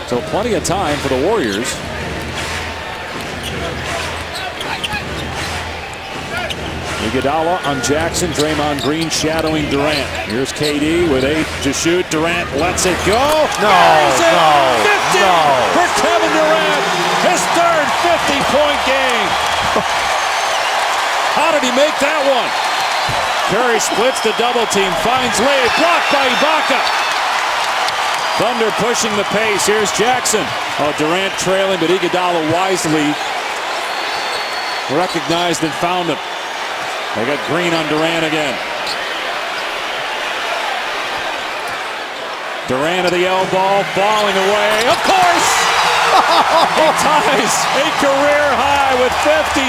Speaker 1: So plenty of time for the Warriors. Iguodala on Jackson. Draymond Green shadowing Durant. Here's KD with 8 to shoot. Durant lets it go.
Speaker 2: No,
Speaker 1: 50 for Kevin Durant. His third 50-point game. How did he make that one? Curry splits the double team. Finds Lee. Blocked by Ibaka. Thunder pushing the pace. Here's Jackson. Oh, Durant trailing, but Iguodala wisely recognized and found him. They got Green on Durant again. Durant to the elbow, falling away. Of course! He ties a career high with 52.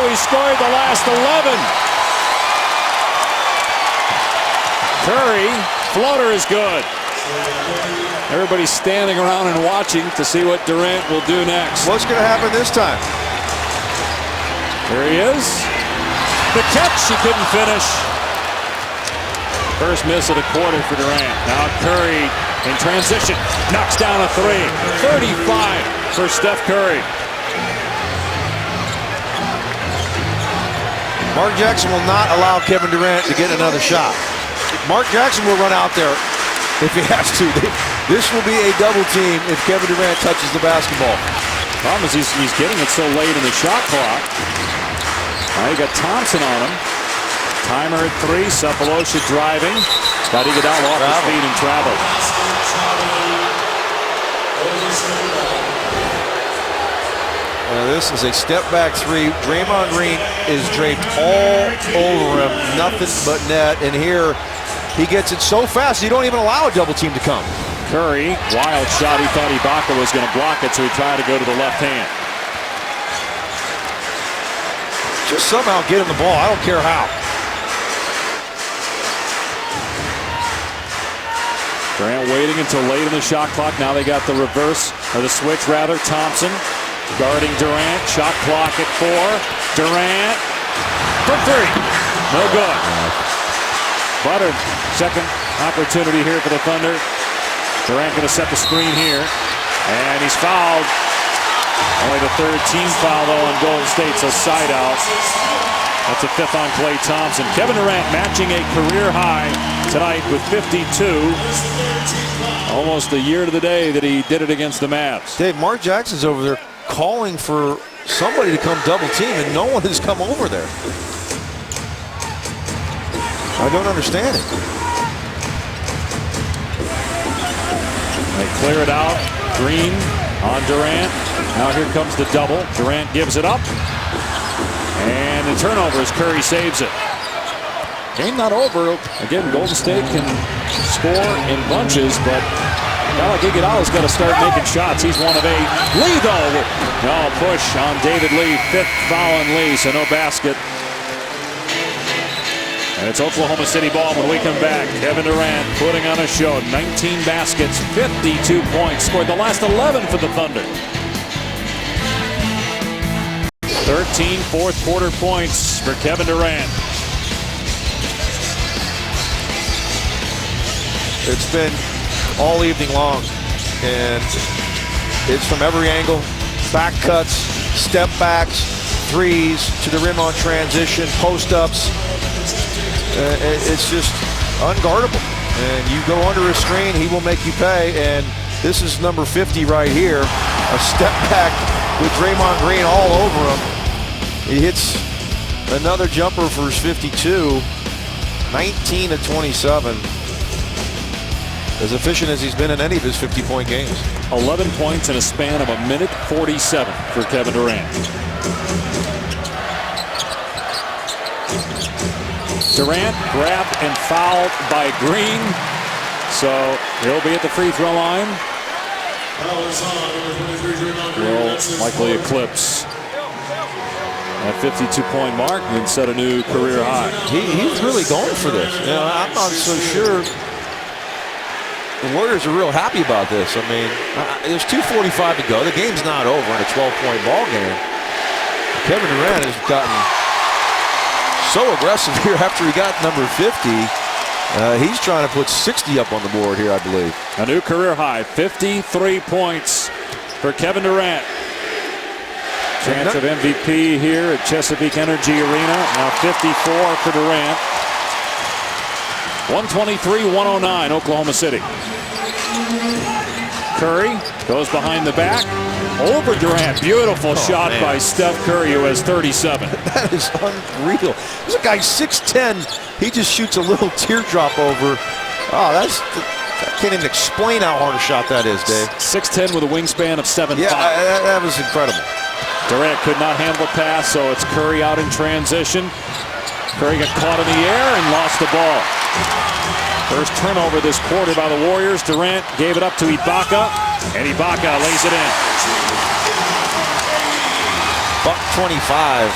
Speaker 1: He scored the last 11. Curry, floater is good. Everybody's standing around and watching to see what Durant will do next.
Speaker 2: What's going to happen this time?
Speaker 1: Here he is. The catch, he couldn't finish. First miss of the quarter for Durant. Now Curry in transition, knocks down a 3. 35 for Steph Curry.
Speaker 2: Mark Jackson will not allow Kevin Durant to get another shot. Mark Jackson will run out there if he has to. This will be a double team if Kevin Durant touches the basketball.
Speaker 1: Problem is he's getting it so late in the shot clock. Now you got Thompson on him. Timer at 3. Cephalosha driving. Got Iguodala off his feet and traveled.
Speaker 2: This is a step back 3. Draymond Green is draped all over him. Nothing but net. And here he gets it so fast you don't even allow a double team to come.
Speaker 1: Curry, wild shot. He thought Ibaka was going to block it, so he tried to go to the left hand.
Speaker 2: Just somehow get him the ball. I don't care how.
Speaker 1: Durant waiting until late in the shot clock. Now they got the reverse, or the switch rather. Thompson guarding Durant. Shot clock at 4. Durant for 3. No good. But a second opportunity here for the Thunder. Durant going to set the screen here. And he's fouled. Only the 3rd team foul, though, on Golden State, so side out. That's a 5th on Klay Thompson. Kevin Durant matching a career high tonight with 52. Almost a year to the day that he did it against the Mavs.
Speaker 2: Dave, Mark Jackson's over there calling for somebody to come double team, and no one has come over there. I don't understand it.
Speaker 1: They clear it out. Green on Durant. Now here comes the double. Durant gives it up. And the turnover as Curry saves it. Game not over. Again, Golden State can score in bunches, but a guy like Iguodala's got to start making shots. He's 1 of 8. Lee, though. No push on David Lee. 5th foul on Lee, so no basket. And it's Oklahoma City ball when we come back. Kevin Durant putting on a show. 19 baskets, 52 points. Scored the last 11 for the Thunder. 13 fourth quarter points for Kevin Durant.
Speaker 2: It's been all evening long, and it's from every angle. Back cuts, step backs, threes to the rim on transition, post-ups. It's just unguardable. And you go under a screen, he will make you pay. And this is number 50 right here. A step back with Draymond Green all over him. He hits another jumper for his 52. 19 of 27. As efficient as he's been in any of his 50-point games.
Speaker 1: 11 points in a span of 1:47 for Kevin Durant. Durant grabbed and fouled by Green, so he'll be at the free throw line. Will likely eclipse that 52-point mark and set a new career high.
Speaker 2: He's really going for this. You know, I'm not so sure the Warriors are real happy about this. I mean, there's 2:45 to go. The game's not over in a 12-point ball game. Kevin Durant has gotten so aggressive here after he got number 50. He's trying to put 60 up on the board here, I believe.
Speaker 1: A new career high, 53 points for Kevin Durant. Chance of MVP here at Chesapeake Energy Arena. Now 54 for Durant. 123-109, Oklahoma City. Curry goes behind the back. Over Durant. Beautiful shot by Steph Curry, who has 37.
Speaker 2: That is unreal. This guy 6'10". He just shoots a little teardrop over. Oh, I can't even explain how hard a shot that is, Dave.
Speaker 1: 6'10" with a wingspan of 7'5".
Speaker 2: Yeah, that was incredible.
Speaker 1: Durant could not handle the pass, so it's Curry out in transition. Curry got caught in the air and lost the ball. First turnover this quarter by the Warriors. Durant gave it up to Ibaka, and Ibaka lays it in.
Speaker 2: Buck 25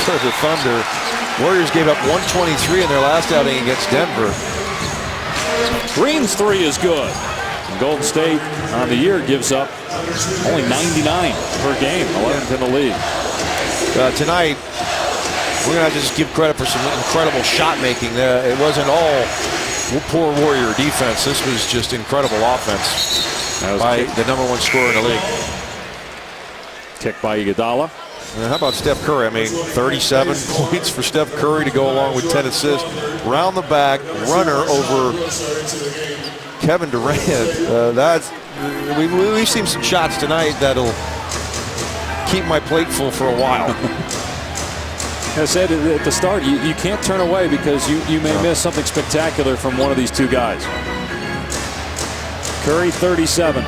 Speaker 2: for the Thunder. Warriors gave up 123 in their last outing against Denver.
Speaker 1: Green's three is good. And Golden State on the year gives up only 99 per game, 11th in the league.
Speaker 2: Tonight, we're going to just give credit for some incredible shot making. It wasn't all poor Warrior defense. This was just incredible offense by the #1 scorer in the league.
Speaker 1: Kick by Iguodala.
Speaker 2: And how about Steph Curry? I mean, 37 points for Steph Curry to go along with 10 assists. Round the back, runner over Kevin Durant. We've seen some shots tonight that'll keep my plate full for a while.
Speaker 1: I said at the start, you can't turn away because you may miss something spectacular from one of these two guys. Curry 37,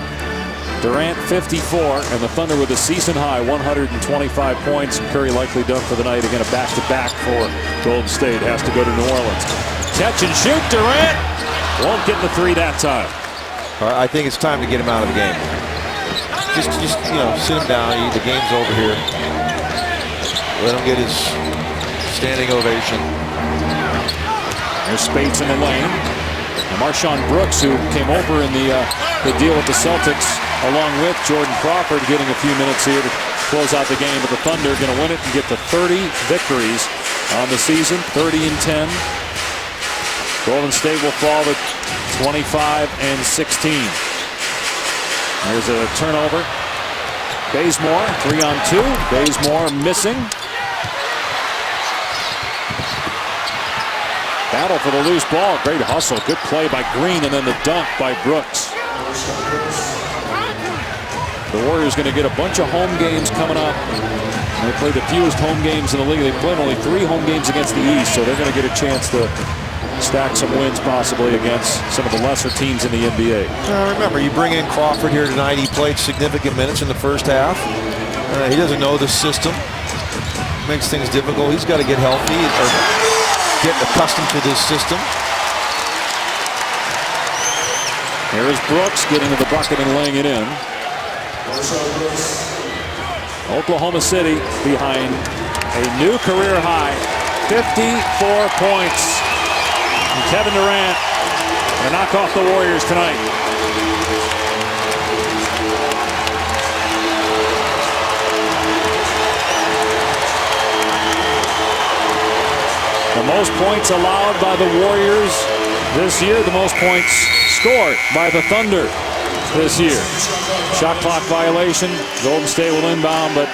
Speaker 1: Durant 54, and the Thunder with a season high 125 points. Curry likely done for the night. Again, a back-to-back for Golden State. Has to go to New Orleans. Catch and shoot, Durant won't get the three that time.
Speaker 2: I think it's time to get him out of the game. Just sit him down. The game's over here. Let him get his standing ovation.
Speaker 1: There's Spates in the lane. And Marshawn Brooks, who came over in the deal with the Celtics, along with Jordan Crawford, getting a few minutes here to close out the game. But the Thunder are going to win it and get to 30 victories on the season, 30-10. Golden State will fall to 25-16. There's a turnover. Bazemore, 3-on-2. Bazemore missing. Battle for the loose ball. Great hustle. Good play by Green, and then the dunk by Brooks. The Warriors going to get a bunch of home games coming up. They play the fewest home games in the league. They played only 3 home games against the East, so they're going to get a chance to stack some wins possibly against some of the lesser teams in the NBA.
Speaker 2: Remember, you bring in Crawford here tonight. He played significant minutes in the first half. He doesn't know the system. Makes things difficult. He's got to get healthy or get accustomed to this system.
Speaker 1: Here is Brooks getting to the bucket and laying it in. Oklahoma City behind a new career high, 54 points. And Kevin Durant to knock off the Warriors tonight. The most points allowed by the Warriors this year, the most points scored by the Thunder this year. Shot clock violation. Golden State will inbound, but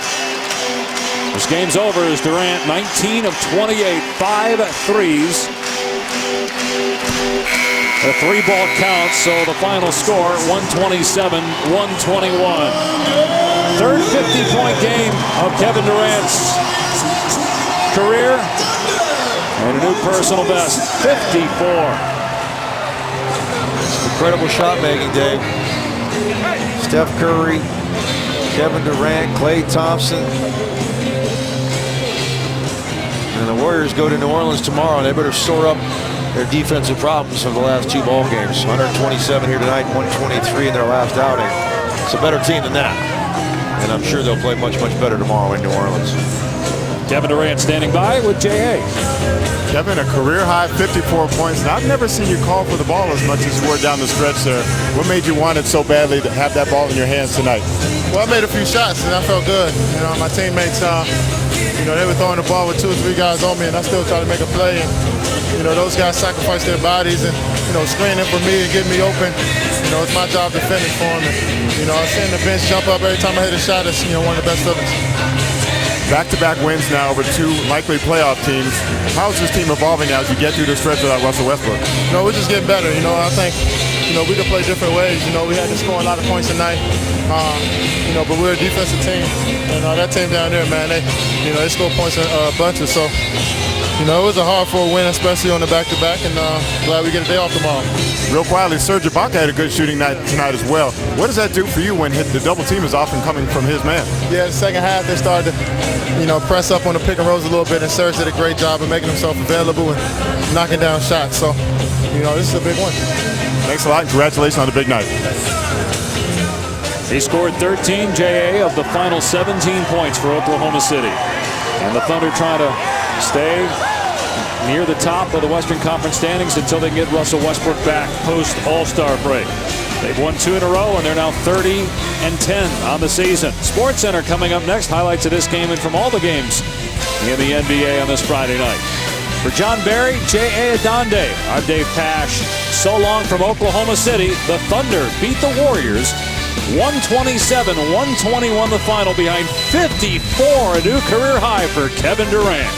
Speaker 1: this game's over as Durant 19 of 28, 5 threes. The 3-ball counts, so the final score 127-121. Third 50-point game of Kevin Durant's career. And a new personal best, 54.
Speaker 2: Incredible shot making, Dave. Steph Curry, Kevin Durant, Klay Thompson. And the Warriors go to New Orleans tomorrow, and they better shore up their defensive problems from the last 2 ball games. 127 here tonight, 123 in their last outing. It's a better team than that. And I'm sure they'll play much, much better tomorrow in New Orleans.
Speaker 1: Kevin Durant standing by with J.A.
Speaker 3: Kevin, a career-high 54 points. And I've never seen you call for the ball as much as you were down the stretch there. What made you want it so badly to have that ball in your hands tonight?
Speaker 7: Well, I made a few shots, and I felt good. You know, my teammates, you know, they were throwing the ball with 2 or 3 guys on me, and I still tried to make a play. And, you know, those guys sacrificed their bodies and, you know, screening for me and getting me open. You know, it's my job to finish for them. And, you know, I was seeing the bench jump up every time I hit a shot. It's, you know, one of the best feelings.
Speaker 3: Back-to-back wins now over 2 likely playoff teams. How's this team evolving as you get through the stretch without Russell Westbrook?
Speaker 7: You know, we're just getting better. You know, I think, you know, we can play different ways. You know, we had to score a lot of points tonight. You know, but we're a defensive team. And that team down there, man, they score points in bunches. So, you know, it was a hard-fought win, especially on the back-to-back, and glad we get a day off tomorrow.
Speaker 3: Real quietly, Serge Ibaka had a good shooting night tonight as well. What does that do for you when the double team is often coming from his man?
Speaker 7: Yeah, the second half they started to, you know, press up on the pick and rolls a little bit, and Serge did a great job of making himself available and knocking down shots. So, you know, this is a big one.
Speaker 3: Thanks a lot. Congratulations on the big night.
Speaker 1: He scored 13, J.A., of the final 17 points for Oklahoma City. And the Thunder try to stay near the top of the Western Conference standings until they can get Russell Westbrook back post All-Star break. They've won 2 in a row, and they're now 30-10 on the season. Sports Center coming up next. Highlights of this game and from all the games in the NBA on this Friday night. For John Barry, J.A. Adonde, I'm Dave Pash. So long from Oklahoma City. The Thunder beat the Warriors 127-121 the final behind 54, a new career high for Kevin Durant.